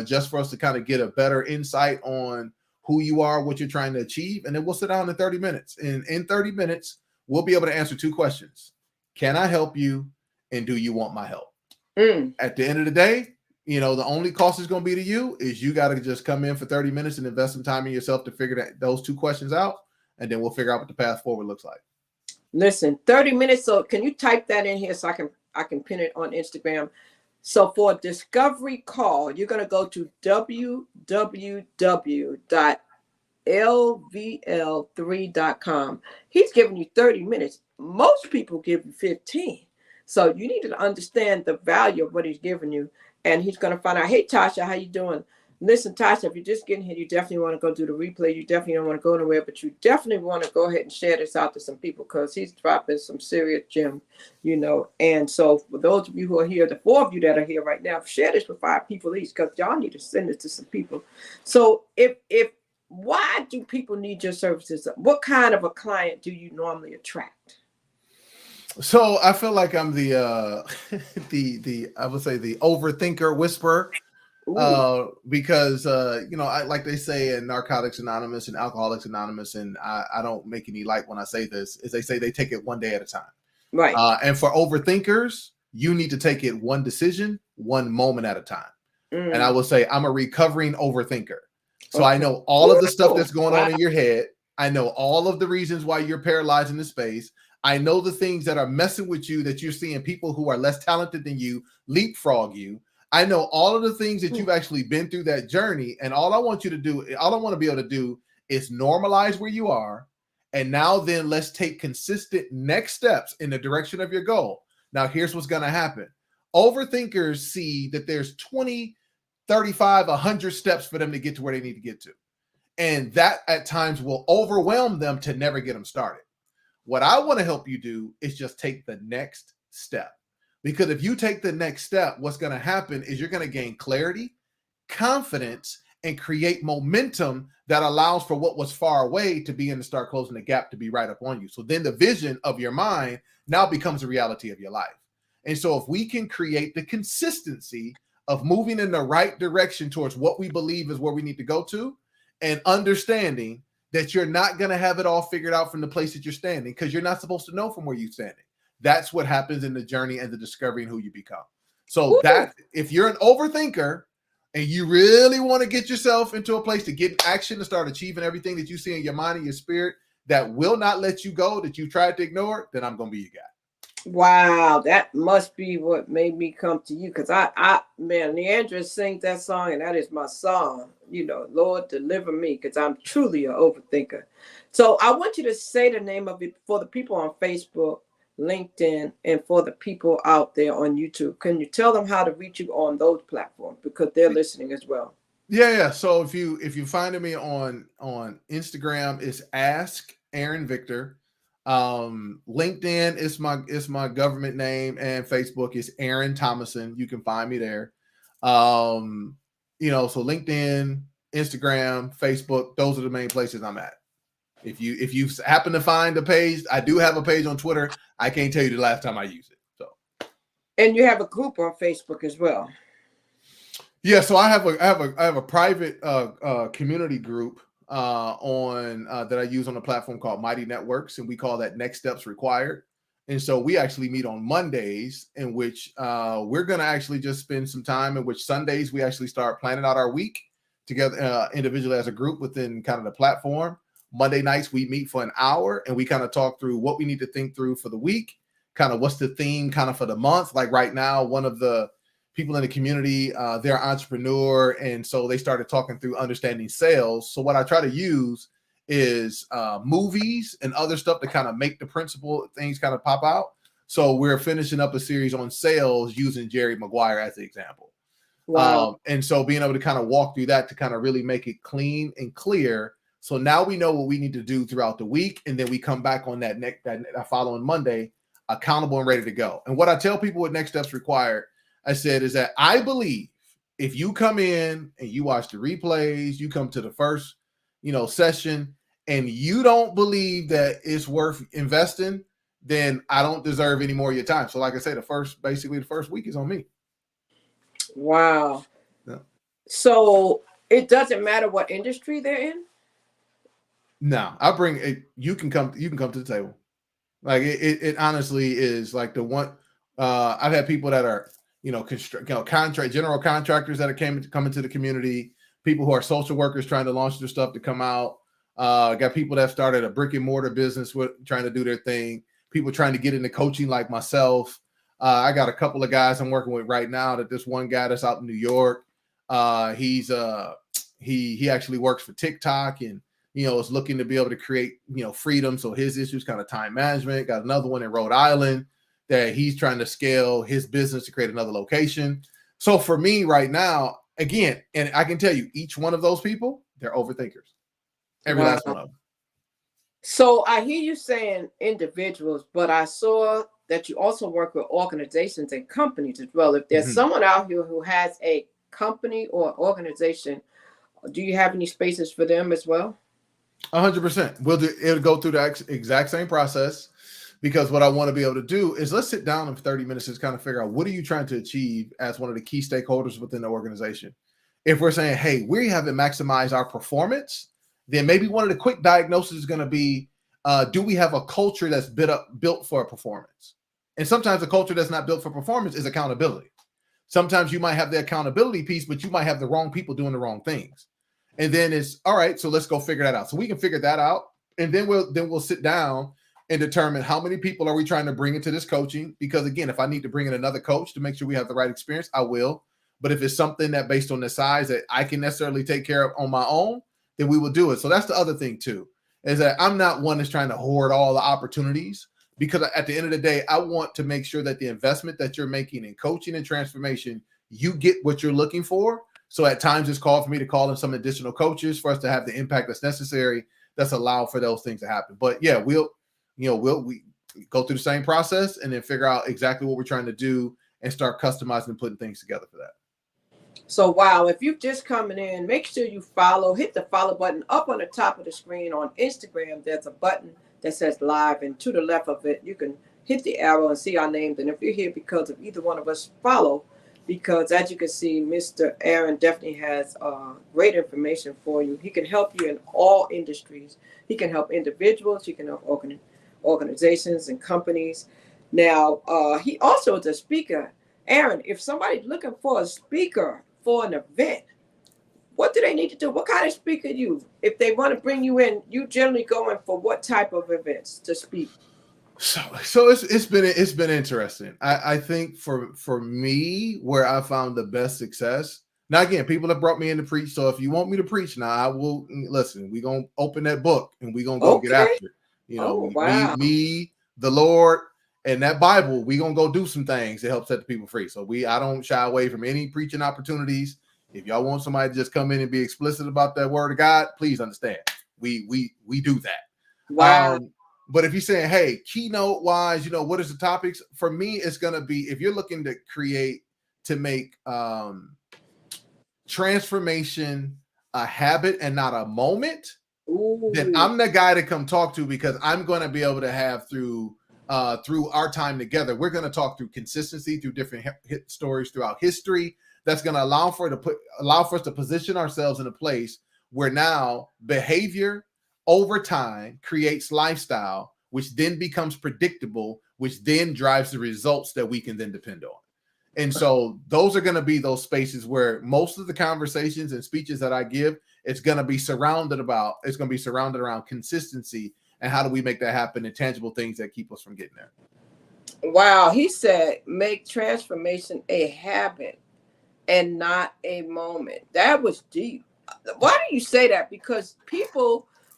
just for us to kind of get a better insight on who you are, what you're trying to achieve, and then we'll sit down in 30 minutes. And in 30 minutes, we'll be able to answer two questions. Can I help you? And do you want my help? At the end of the day, the only cost is going to be to you is you got to just come in for 30 minutes and invest some time in yourself to figure those two questions out. And then we'll figure out what the path forward looks like. Listen, 30 minutes. So can you type that in here so I can pin it on Instagram? So for a discovery call, you're going to go to www.lvl3.com. He's giving you 30 minutes. Most people give you 15. So you need to understand the value of what he's giving you. And he's going to find out, hey, Tasha, how you doing? Listen, Tasha, if you're just getting here, you definitely want to go do the replay. You definitely don't want to go anywhere, but you definitely want to go ahead and share this out to some people because he's dropping some serious gems, And so for those of you who are here, the 4 of you that are here right now, share this with 5 people each because y'all need to send it to some people. So why do people need your services? What kind of a client do you normally attract? So I feel like I'm the I would say the overthinker whisperer. Because like they say in Narcotics Anonymous and Alcoholics Anonymous, and I don't make any light when I say this, is they say they take it one day at a time. Right. And for overthinkers, you need to take it one decision, one moment at a time. And I will say I'm a recovering overthinker. So I know all of the stuff that's going on in your head. I know all of the reasons why you're paralyzed in the space. I know the things that are messing with you that you're seeing people who are less talented than you leapfrog you. I know all of the things that you've actually been through that journey. And all I want to be able to do is normalize where you are. And now then let's take consistent next steps in the direction of your goal. Now, here's what's going to happen. Overthinkers see that there's 20, 35, 100 steps for them to get to where they need to get to. And that at times will overwhelm them to never get them started. What I want to help you do is just take the next step. Because if you take the next step, what's going to happen is you're going to gain clarity, confidence, and create momentum that allows for what was far away to begin to start closing the gap to be right up on you. So then the vision of your mind now becomes a reality of your life. And so if we can create the consistency of moving in the right direction towards what we believe is where we need to go to, and understanding that you're not going to have it all figured out from the place that you're standing, because you're not supposed to know from where you're standing. That's what happens in the journey and the discovery and who you become. So that if you're an overthinker and you really want to get yourself into a place to get in action and start achieving everything that you see in your mind and your spirit that will not let you go, that you tried to ignore, then I'm going to be your guy. Wow, that must be what made me come to you. Because man, Leandra sings that song, and that is my song. Lord, deliver me, because I'm truly an overthinker. So I want you to say the name of it for the people on Facebook, LinkedIn, and for the people out there on YouTube. Can you tell them how to reach you on those platforms, because they're listening as well? Yeah. So if you find me on Instagram, it's Ask Aaron Victor. LinkedIn is my government name, and Facebook is Aaron Thomason. You can find me there. So LinkedIn, Instagram, Facebook, those are the main places I'm at. If you happen to find a page, I do have a page on Twitter. I can't tell you the last time I used it. So, and you have a group on Facebook as well. Yeah, so I have a private community group that I use on a platform called Mighty Networks, and we call that Next Steps Required. And so we actually meet on Mondays, in which we're going to actually just spend some time, in which Sundays we actually start planning out our week together individually as a group within kind of the platform. Monday nights we meet for an hour and we kind of talk through what we need to think through for the week, kind of what's the theme kind of for the month. Like right now, one of the people in the community, they're an entrepreneur, and so they started talking through understanding sales. So what I try to use is movies and other stuff to kind of make the principle things kind of pop out. So we're finishing up a series on sales using Jerry Maguire as the example. Wow. And so being able to kind of walk through that to kind of really make it clean and clear. So now we know what we need to do throughout the week. And then we come back on that following Monday, accountable and ready to go. And what I tell people with Next Steps Required, I said, is that I believe if you come in and you watch the replays, you come to the first, session, and you don't believe that it's worth investing, then I don't deserve any more of your time. So like I say, the first week is on me. Wow. Yeah. So it doesn't matter what industry they're in? No, I bring it. You can come to the table. Like it honestly is like the one. I've had people that are, general contractors that are coming to the community, people who are social workers trying to launch their stuff to come out. Got people that started a brick and mortar business trying to do their thing. People trying to get into coaching like myself. I got a couple of guys I'm working with right now. That this one guy that's out in New York, he actually works for TikTok and is looking to be able to create freedom. So his issue is kind of time management. Got another one in Rhode Island that he's trying to scale his business to create another location. So for me right now, again, and I can tell you, each one of those people, they're overthinkers. Every last one of them. So I hear you saying individuals, but I saw that you also work with organizations and companies as well. If there's someone out here who has a company or organization, do you have any spaces for them as well? 100%. It'll go through the exact same process, because what I want to be able to do is let's sit down in 30 minutes to kind of figure out what are you trying to achieve as one of the key stakeholders within the organization. If we're saying, hey, we haven't maximized our performance, then maybe one of the quick diagnoses is going to be, do we have a culture that's built for performance? And sometimes a culture that's not built for performance is accountability. Sometimes you might have the accountability piece, but you might have the wrong people doing the wrong things. And then it's all right. So let's go figure that out. So we can figure that out. And then we'll sit down and determine how many people are we trying to bring into this coaching? Because again, if I need to bring in another coach to make sure we have the right experience, I will. But if it's something that based on the size that I can necessarily take care of on my own, then we will do it. So that's the other thing too, is that I'm not one that's trying to hoard all the opportunities, because at the end of the day, I want to make sure that the investment that you're making in coaching and transformation, you get what you're looking for. So at times it's called for me to call in some additional coaches for us to have the impact that's necessary, that's allowed for those things to happen. But yeah, we go through the same process and then figure out exactly what we're trying to do and start customizing and putting things together for that. So, wow, if you're just coming in, make sure you hit the follow button up on the top of the screen. On Instagram, there's a button that says live, and to the left of it, you can hit the arrow and see our names. And if you're here because of either one of us, follow, because as you can see, Mr. Aaron definitely has great information for you. He can help you in all industries. He can help individuals. He can help organizations and companies. Now, he also is a speaker. Aaron, if somebody's looking for a speaker for an event, what do they need to do? What kind of speaker if they want to bring you in, you generally going for what type of events to speak? So it's been interesting. I think for me, where I found the best success. Now again, people have brought me in to preach. So if you want me to preach, now I will listen. We're gonna open that book and we're gonna go get after it. Wow. Me, the Lord, and that Bible, we're gonna go do some things to help set the people free. So I don't shy away from any preaching opportunities. If y'all want somebody to just come in and be explicit about that word of God, please understand. We do that. Wow. But if you're saying, hey, keynote wise, what is the topics? For me, it's going to be, if you're looking to make transformation a habit and not a moment, then I'm the guy to come talk to, because I'm going to be able to have through our time together, we're going to talk through consistency, through different hit stories throughout history. That's going to allow for us to position ourselves in a place where now behavior over time creates lifestyle, which then becomes predictable, which then drives the results that we can then depend on. And so those are going to be those spaces where most of the conversations and speeches that I give, it's going to be surrounded around consistency and how do we make that happen, and tangible things that keep us from getting there. Wow. He said, make transformation a habit and not a moment. That was deep. Why do you say that? Because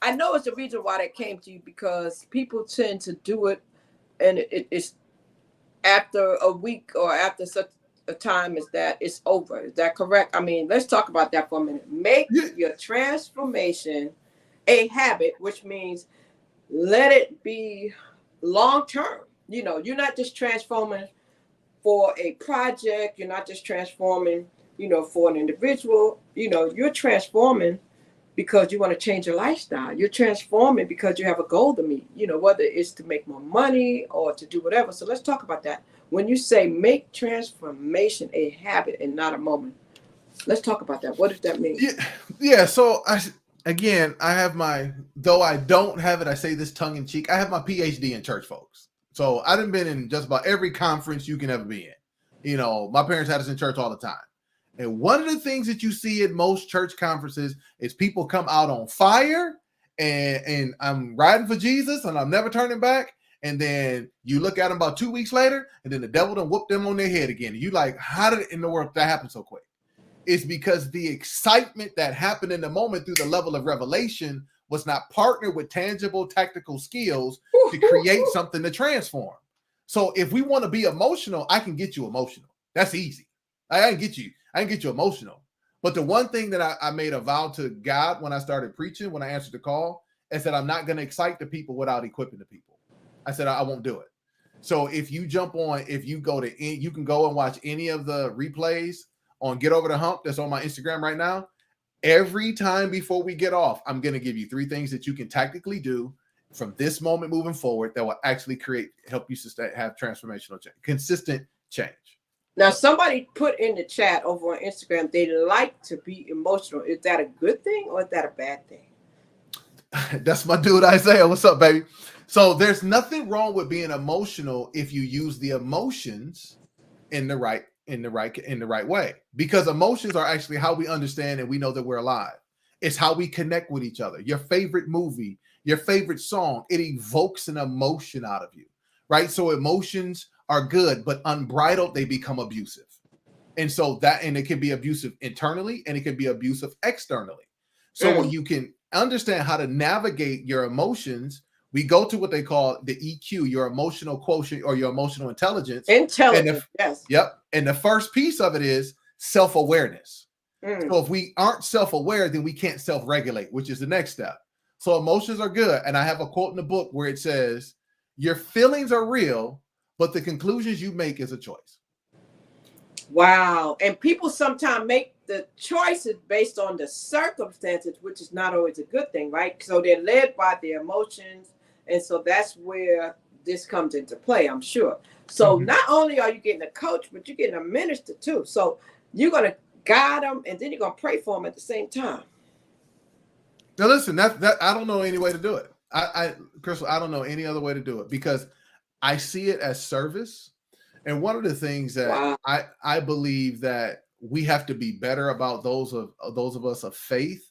I know it's the reason why that came to you, because people tend to do it, and it's after a week or after such a time as that, it's over. Is that correct? I mean, let's talk about that for a minute. Make Yeah. your transformation a habit, which means let it be long term. You know, you're not just transforming for a project, you're not just transforming, for an individual. You're transforming because you want to change your lifestyle. You're transforming because you have a goal to meet, whether it's to make more money or to do whatever. So let's talk about that. When you say make transformation a habit and not a moment, let's talk about that. What does that mean? Yeah. So I have though I don't have it, I say this tongue in cheek, I have my PhD in church, folks. So I done been in just about every conference you can ever be in. My parents had us in church all the time. And one of the things that you see at most church conferences is people come out on fire and I'm riding for Jesus and I'm never turning back. And then you look at them about 2 weeks later, and then the devil done whooped them on their head again. And you like, how did in the world that happen so quick? It's because the excitement that happened in the moment through the level of revelation was not partnered with tangible tactical skills to create something to transform. So if we want to be emotional, I can get you emotional. That's easy. I can get you emotional. But the one thing that I made a vow to God when I started preaching, when I answered the call, is that I'm not going to excite the people without equipping the people. I said, I won't do it. So if you you can go and watch any of the replays on Get Over the Hump that's on my Instagram right now. Every time before we get off, I'm going to give you 3 things that you can tactically do from this moment moving forward that will actually help you have transformational change, consistent change. Now, somebody put in the chat over on Instagram, they like to be emotional. Is that a good thing or is that a bad thing? That's my dude, Isaiah. What's up, baby? So there's nothing wrong with being emotional if you use the emotions in the right way, because emotions are actually how we understand and we know that we're alive. It's how we connect with each other. Your favorite movie, your favorite song, it evokes an emotion out of you, right? So emotions are good, but unbridled, they become abusive. And it can be abusive internally and it can be abusive externally. So when you can understand how to navigate your emotions, we go to what they call the EQ, your emotional quotient or your emotional intelligence. Yes. Yep. And the first piece of it is self-awareness. So if we aren't self-aware, then we can't self-regulate, which is the next step. So emotions are good. And I have a quote in the book where it says, your feelings are real, but the conclusions you make is a choice. Wow. And people sometimes make the choices based on the circumstances, which is not always a good thing, right? So they're led by their emotions. And so that's where this comes into play, I'm sure. So not only are you getting a coach, but you're getting a minister too. So you're going to guide them and then you're going to pray for them at the same time. Now, listen, that I don't know any way to do it. Crystal, I don't know any other way to do it because I see it as service. And one of the things that I believe that we have to be better about, those of us of faith,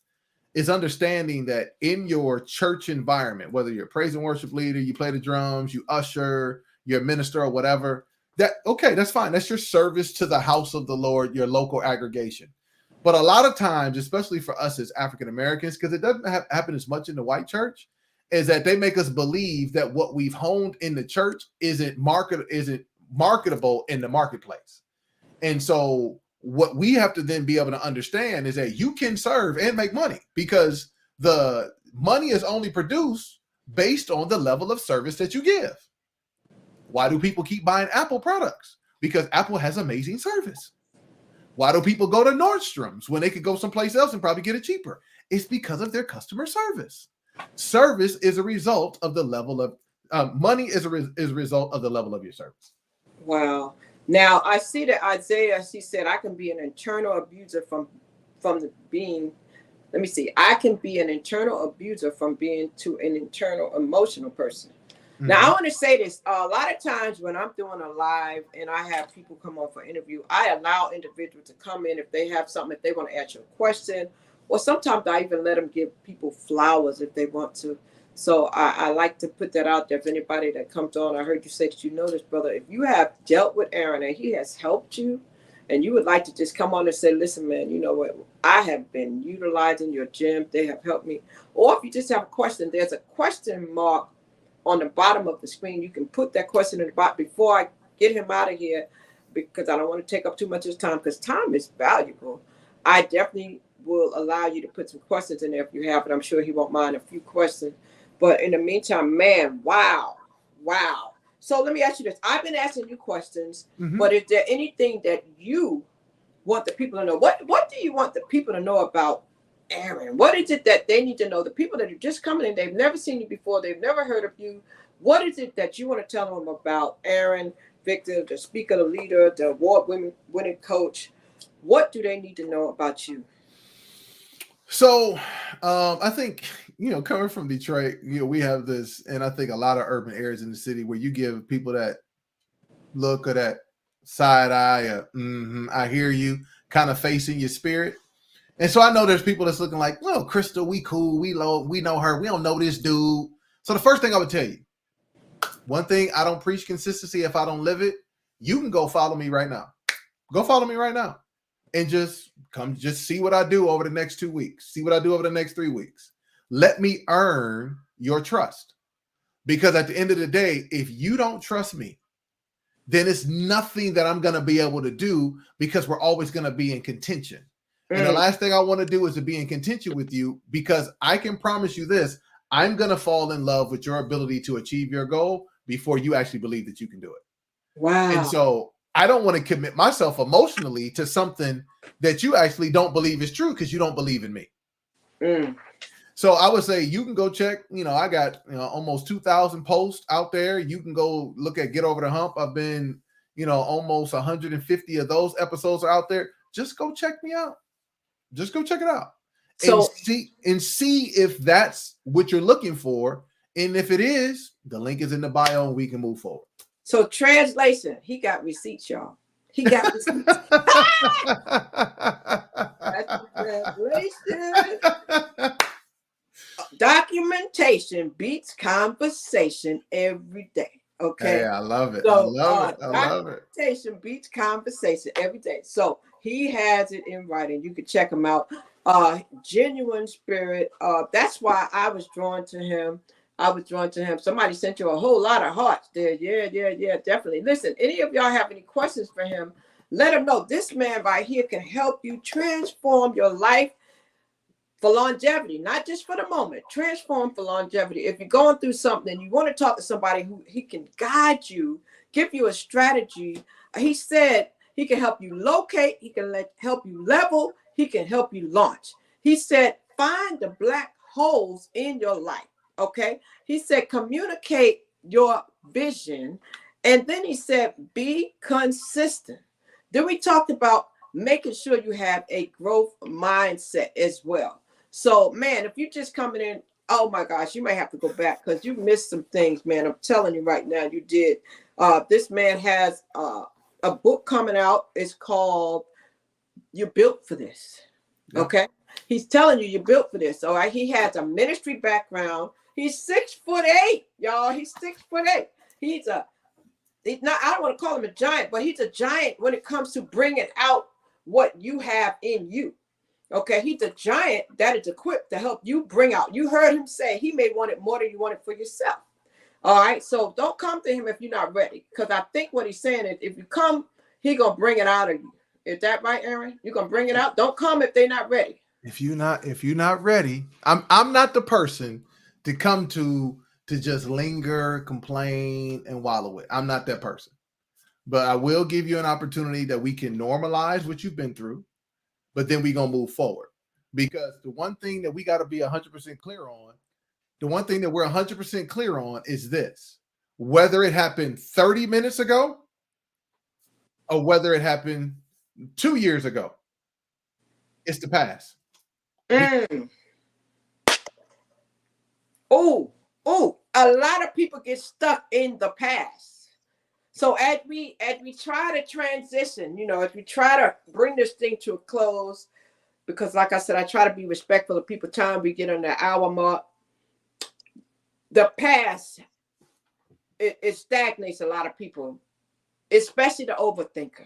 is understanding that in your church environment, whether you're a praise and worship leader, you play the drums, you usher, you're a minister or whatever, that's fine. That's your service to the house of the Lord, your local aggregation. But a lot of times, especially for us as African Americans, because it doesn't happen as much in the white church, is that they make us believe that what we've honed in the church isn't marketable in the marketplace. And so what we have to then be able to understand is that you can serve and make money, because the money is only produced based on the level of service that you give. Why do people keep buying Apple products? Because Apple has amazing service. Why do people go to Nordstrom's when they could go someplace else and probably get it cheaper? It's because of their customer service. Service is a result of the level of money is a result of the level of your service. Wow. Now I see that Isaiah, she said, I can be an internal abuser I can be an internal abuser from being to an internal emotional person. Now, I want to say this. A lot of times when I'm doing a live and I have people come on for interview, I allow individuals to come in if they have something, if they want to ask you a question, or sometimes I even let them give people flowers if they want to. So I like to put that out there. If anybody that comes on, I heard you say that you know this, brother, if you have dealt with Aaron and he has helped you and you would like to just come on and say, listen, man, you know what? I have been utilizing your gym. They have helped me. Or if you just have a question, there's a question mark on the bottom of the screen. You can put that question in the box. Before I get him out of here because I don't want to take up too much of his time because time is valuable. I definitely will allow you to put some questions in there if you have it. I'm sure he won't mind a few questions. But in the meantime, man, wow. Wow. So let me ask you this. I've been asking you questions, but is there anything that you want the people to know? What do you want the people to know about Aaron? What is it that they need to know? The people that are just coming in, they've never seen you before, they've never heard of you. What is it that you want to tell them about Aaron Victor, the speaker, the leader, the award-winning coach? What do they need to know about you? So I think, coming from Detroit, we have this, and I think a lot of urban areas in the city where you give people that look or that side eye, I hear you kind of facing your spirit. And so I know there's people that's looking like, well, Crystal, we cool, we know her, we don't know this dude. So the first thing I would tell you, one thing, I don't preach consistency if I don't live it. You can go follow me right now. Go follow me right now. And just see what I do over the next 2 weeks. See what I do over the next 3 weeks. Let me earn your trust. Because at the end of the day, if you don't trust me, then it's nothing that I'm going to be able to do because we're always going to be in contention. And the last thing I want to do is to be in contention with you, because I can promise you this, I'm going to fall in love with your ability to achieve your goal before you actually believe that you can do it. Wow. And so I don't want to commit myself emotionally to something that you actually don't believe is true because you don't believe in me. So I would say you can go check, I got almost 2,000 posts out there. You can go look at Get Over the Hump. I've been, almost 150 of those episodes are out there. Just go check me out. Just go check it out. So, and see if that's what you're looking for. And if it is, the link is in the bio and we can move forward. So translation, he got receipts, y'all. He got receipts. That's the translation. Documentation beats conversation every day. Okay. Hey, I love it. So, I love it. Documentation beats conversation every day. So he has it in writing. You can check him out. Genuine spirit. That's why I was drawn to him. Somebody sent you a whole lot of hearts there. Yeah, definitely. Listen, any of y'all have any questions for him, let him know. This man right here can help you transform your life for longevity, not just for the moment. Transform for longevity. If you're going through something and you want to talk to somebody who he can guide you, give you a strategy. He said he can help you locate. He can help you level. He can help you launch. He said, find the black holes in your life. Okay. He said, communicate your vision. And then he said, be consistent. Then we talked about making sure you have a growth mindset as well. So, man, if you're just coming in, oh my gosh, you may have to go back because you missed some things, man. I'm telling you right now, you did. This man has a book coming out. It's called You're Built for This. Yeah. Okay. He's telling you you're built for this. All right. He has a ministry background. He's 6'8", y'all. He's 6'8". He's not, I don't want to call him a giant, but he's a giant when it comes to bringing out what you have in you. Okay. He's a giant that is equipped to help you bring out. You heard him say he may want it more than you want it for yourself. All right. So don't come to him if you're not ready. Because I think what he's saying is if you come, he's going to bring it out of you. Is that right, Aaron? You're going to bring it out? Don't come if they're not ready. If you're not ready, I'm not the person to come to just linger, complain, and wallow with. I'm not that person. But I will give you an opportunity that we can normalize what you've been through, but then we're going to move forward. Because the one thing that we got to be 100% clear on, the one thing that we're 100% clear on is this. Whether it happened 30 minutes ago or whether it happened 2 years ago, it's the past. Oh, a lot of people get stuck in the past. So as we try to transition, as we try to bring this thing to a close, because like I said, I try to be respectful of people's time. We get on the hour mark. The past, it stagnates a lot of people, especially the overthinker.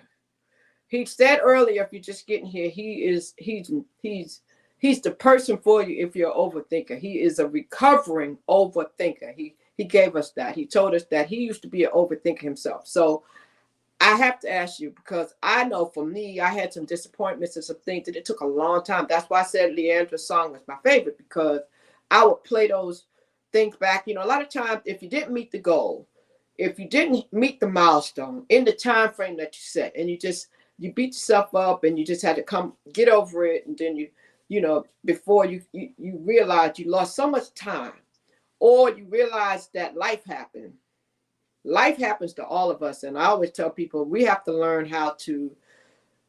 He said earlier, if you're just getting here, he's the person for you if you're an overthinker. He is a recovering overthinker. He gave us that. He told us that he used to be an overthinker himself. So I have to ask you because I know for me, I had some disappointments and some things that it took a long time. That's why I said Leandra's song was my favorite because I would play those things back. You know, a lot of times if you didn't meet the goal, if you didn't meet the milestone in the time frame that you set, and you beat yourself up and you just had to come get over it, and then you know before you realize you lost so much time, or you realize that life happens to all of us. And I always tell people we have to learn how to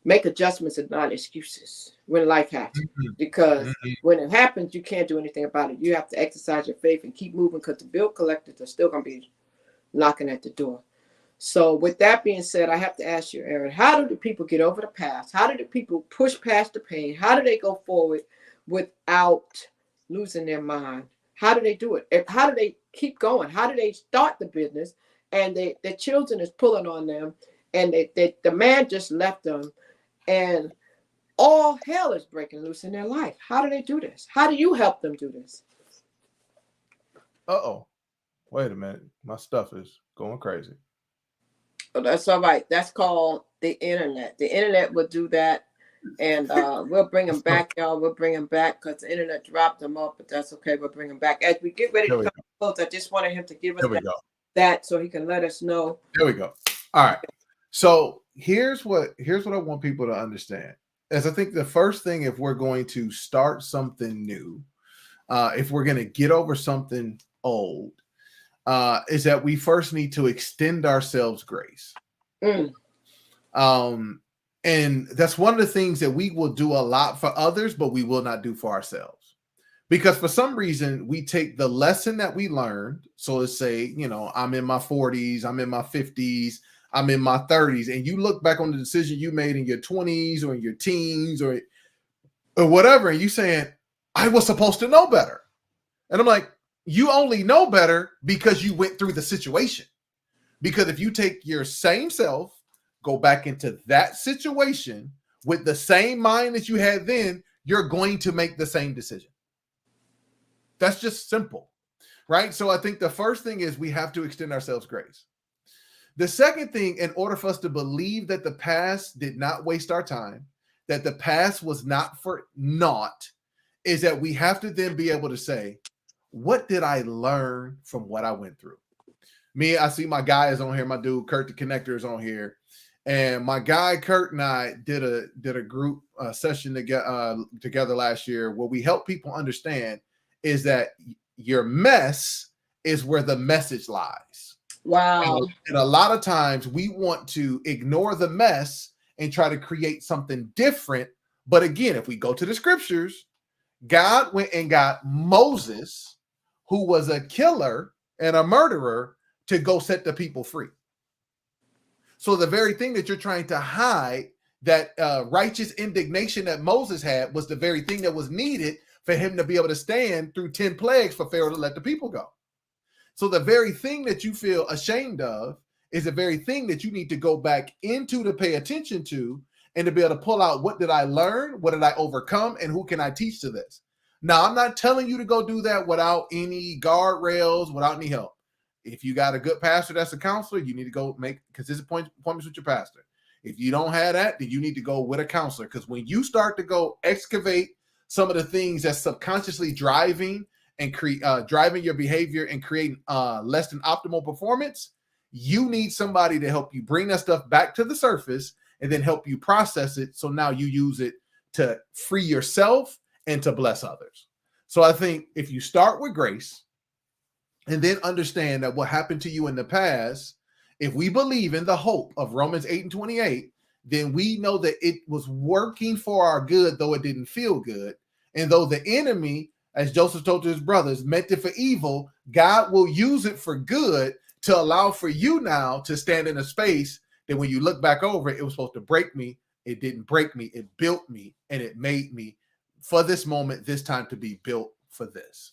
make adjustments and not excuses when life happens. Because when it happens, you can't do anything about it. You have to exercise your faith and keep moving because the bill collectors are still going to be knocking at the door. So, with that being said, I have to ask you, Aaron, how do the people get over the past? How do the people push past the pain? How do they go forward without losing their mind? How do they do it? How do they keep going? How do they start the business and their children is pulling on them and the man just left them and all hell is breaking loose in their life? How do they do this? How do you help them do this? Uh-oh. Wait a minute. My stuff is going crazy. Oh, that's all right. That's called the internet. The internet will do that. And we'll bring them back, y'all. We'll bring them back because the internet dropped them off, but that's okay. We'll bring them back. As we get ready to come to close, I just wanted him to give us that so he can let us know. There we go. All right. So here's what I want people to understand. As I think the first thing, if we're going to start something new, if we're going to get over something old, is that we first need to extend ourselves grace. And that's one of the things that we will do a lot for others, but we will not do for ourselves. Because for some reason, we take the lesson that we learned. So let's say, you know, I'm in my 40s, I'm in my 50s, I'm in my 30s, and you look back on the decision you made in your 20s or in your teens or whatever, and you saying, I was supposed to know better. And I'm like, you only know better because you went through the situation. Because if you take your same self, go back into that situation with the same mind that you had then, you're going to make the same decision. That's just simple, right? So I think the first thing is we have to extend ourselves grace. The second thing, in order for us to believe that the past did not waste our time, that the past was not for naught, is that we have to then be able to say, what did I learn from what I went through? Me, I see my guy is on here. My dude, Kurt the Connector, is on here. And my guy, Kurt, and I did a group session together last year where we help people understand is that your mess is where the message lies. Wow. And a lot of times we want to ignore the mess and try to create something different. But again, if we go to the scriptures, God went and got Moses, who was a killer and a murderer, to go set the people free. So the very thing that you're trying to hide, that righteous indignation that Moses had, was the very thing that was needed for him to be able to stand through 10 plagues for Pharaoh to let the people go. So the very thing that you feel ashamed of is the very thing that you need to go back into to pay attention to and to be able to pull out, what did I learn? What did I overcome? And who can I teach to this? Now, I'm not telling you to go do that without any guardrails, without any help. If you got a good pastor that's a counselor, you need to go make consistent appointments with your pastor. If you don't have that, then you need to go with a counselor. Because when you start to go excavate some of the things that's subconsciously driving your behavior and creating less than optimal performance, you need somebody to help you bring that stuff back to the surface and then help you process it. So now you use it to free yourself and to bless others. So I think if you start with grace and then understand that what happened to you in the past, if we believe in the hope of Romans 8:28, then we know that it was working for our good, though it didn't feel good. And though the enemy, as Joseph told to his brothers, meant it for evil, God will use it for good to allow for you now to stand in a space that when you look back over it, it was supposed to break me. It didn't break me. It built me, and it made me for this moment, this time, to be built for this.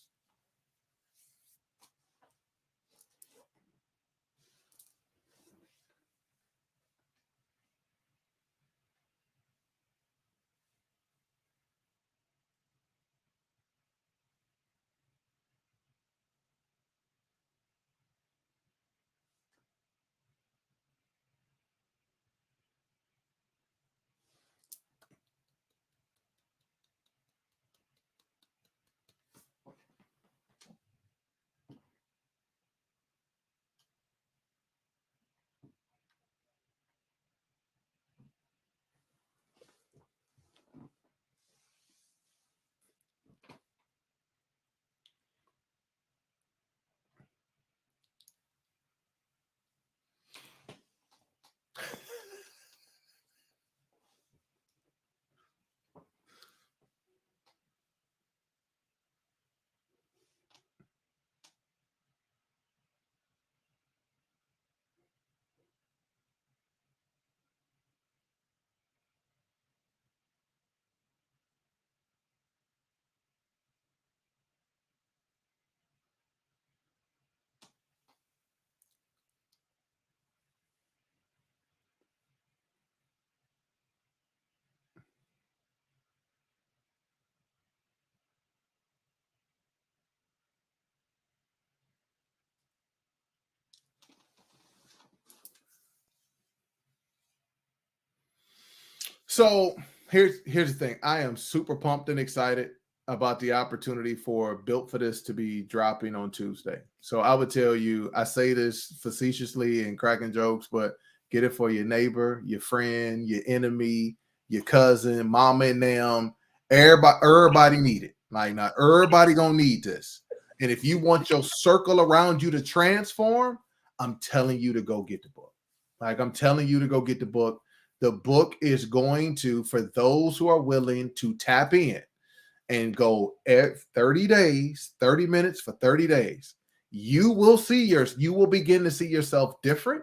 So here's the thing. I am super pumped and excited about the opportunity for Built for This to be dropping on Tuesday. So I would tell you, I say this facetiously and cracking jokes, but get it for your neighbor, your friend, your enemy, your cousin, mama and them. Everybody need it. Like, not everybody gonna need this. And if you want your circle around you to transform, I'm telling you to go get the book. Like, I'm telling you to go get the book. The book is going to, for those who are willing to tap in and go 30 days, 30 minutes for 30 days, you will begin to see yourself different.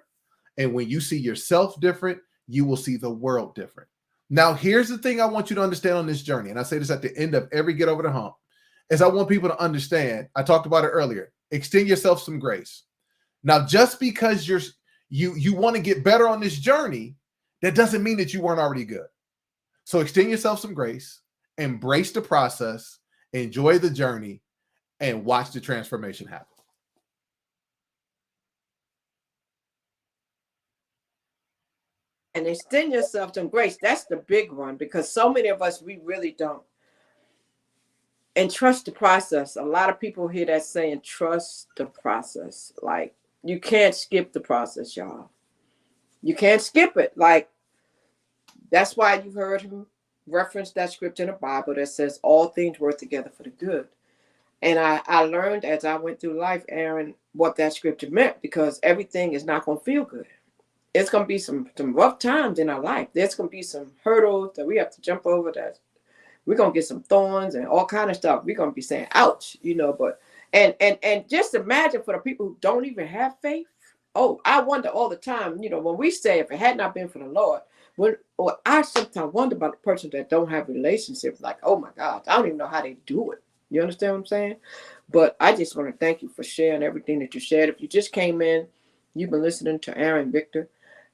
And when you see yourself different, you will see the world different. Now, here's the thing I want you to understand on this journey. And I say this at the end of every Get Over the Hump, is I want people to understand. I talked about it earlier. Extend yourself some grace. Now, just because you want to get better on this journey, that doesn't mean that you weren't already good. So extend yourself some grace, embrace the process, enjoy the journey, and watch the transformation happen. And extend yourself some grace. That's the big one, because so many of us, we really don't. And trust the process. A lot of people hear that saying, trust the process. Like, you can't skip the process, y'all. You can't skip it. Like, that's why you heard him reference that scripture in the Bible that says all things work together for the good. And I learned as I went through life, Aaron, what that scripture meant, because everything is not going to feel good. It's going to be some rough times in our life. There's going to be some hurdles that we have to jump over. That we're going to get some thorns and all kind of stuff. We're going to be saying, ouch, but, and just imagine for the people who don't even have faith. Oh, I wonder all the time, when we say, if it had not been for the Lord, I sometimes wonder about the person that don't have relationships, like, oh my God, I don't even know how they do it. You understand what I'm saying? But I just want to thank you for sharing everything that you shared. If you just came in, you've been listening to Aaron Victor.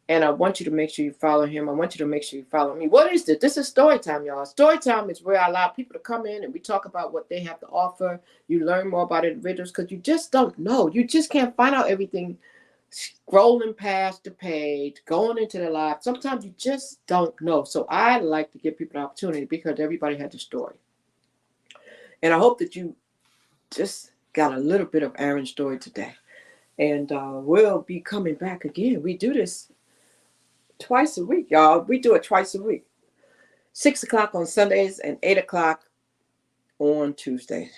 And I want you to make sure you follow him. I want you to make sure you follow me. What is this? This is story time, y'all. Story time is where I allow people to come in and we talk about what they have to offer. You learn more about individuals because you just don't know. You just can't find out everything scrolling past the page, going into their life. Sometimes you just don't know. So I like to give people an opportunity because everybody has a story. And I hope that you just got a little bit of Aaron's story today. And we'll be coming back again. We do this twice a week, y'all. We do it twice a week. 6 o'clock on Sundays and 8 o'clock on Tuesdays.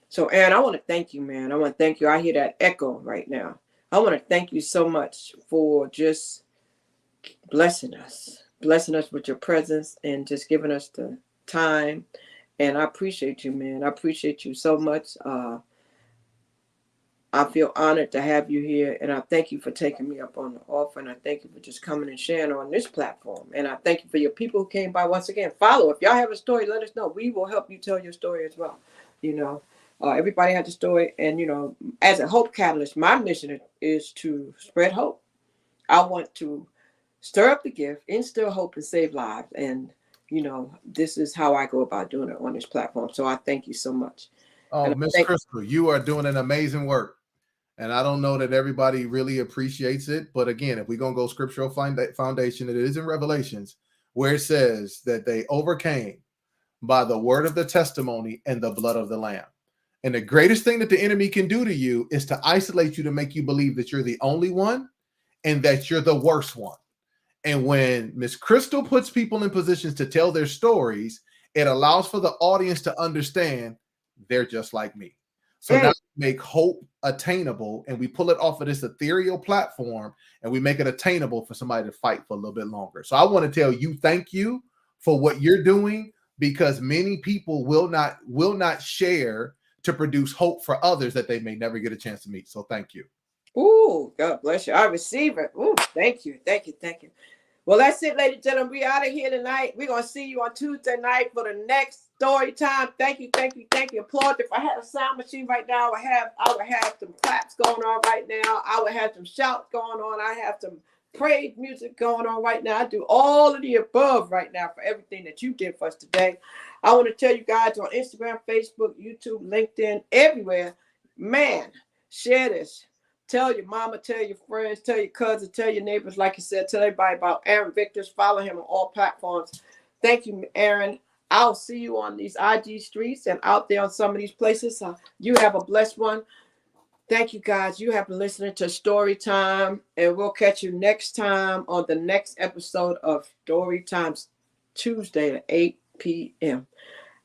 So, Aaron, I want to thank you, man. I want to thank you. I hear that echo right now. I want to thank you so much for just blessing us with your presence and just giving us the time. And I appreciate you, man. I appreciate you so much. I feel honored to have you here, and I thank you for taking me up on the offer, and I thank you for just coming and sharing on this platform. And I thank you for your people who came by. Once again, follow. If y'all have a story, let us know. We will help you tell your story as well. Everybody has a story, and as a hope catalyst, my mission is to spread hope. I want to stir up the gift, instill hope, and save lives. And this is how I go about doing it on this platform. So I thank you so much. Oh, Miss Crystal, you are doing an amazing work. And I don't know that everybody really appreciates it. But again, if we're going to go scriptural foundation, it is in Revelations where it says that they overcame by the word of the testimony and the blood of the Lamb. And the greatest thing that the enemy can do to you is to isolate you, to make you believe that you're the only one and that you're the worst one. And when Miss Crystal puts people in positions to tell their stories, it allows for the audience to understand they're just like me. So now we make hope attainable, and we pull it off of this ethereal platform, and we make it attainable for somebody to fight for a little bit longer. So I want to tell you, thank you for what you're doing, because many people will not share to produce hope for others that they may never get a chance to meet. So thank you. Ooh, God bless you. I receive it. Ooh, thank you. Thank you. Thank you. Well, that's it, ladies and gentlemen. We out of here tonight. We're going to see you on Tuesday night for the next story time. Thank you, thank you, thank you. Applaud. If I had a sound machine right now, I would have some claps going on right now. I would have some shouts going on. I have some praise music going on right now. I do all of the above right now for everything that you did for us today. I want to tell you guys on Instagram, Facebook, YouTube, LinkedIn, everywhere, man, share this. Tell your mama, tell your friends, tell your cousins, tell your neighbors. Like you said, tell everybody about Aaron Victors. Follow him on all platforms. Thank you, Aaron. I'll see you on these IG streets and out there on some of these places. You have a blessed one. Thank you, guys. You have been listening to Story Time, and we'll catch you next time on the next episode of Story Times, Tuesday at 8 p.m.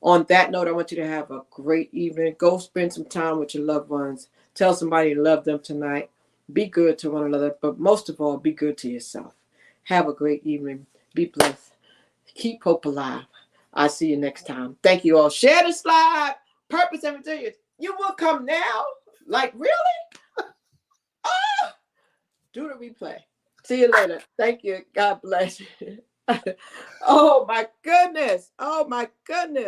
On that note, I want you to have a great evening. Go spend some time with your loved ones. Tell somebody you love them tonight. Be good to one another, but most of all, be good to yourself. Have a great evening. Be blessed. Keep hope alive. I'll see you next time. Thank you all. Share the slide. Purpose and resilience. You will come now? Like, really? Oh! Do the replay. See you later. Thank you. God bless you. Oh, my goodness. Oh, my goodness.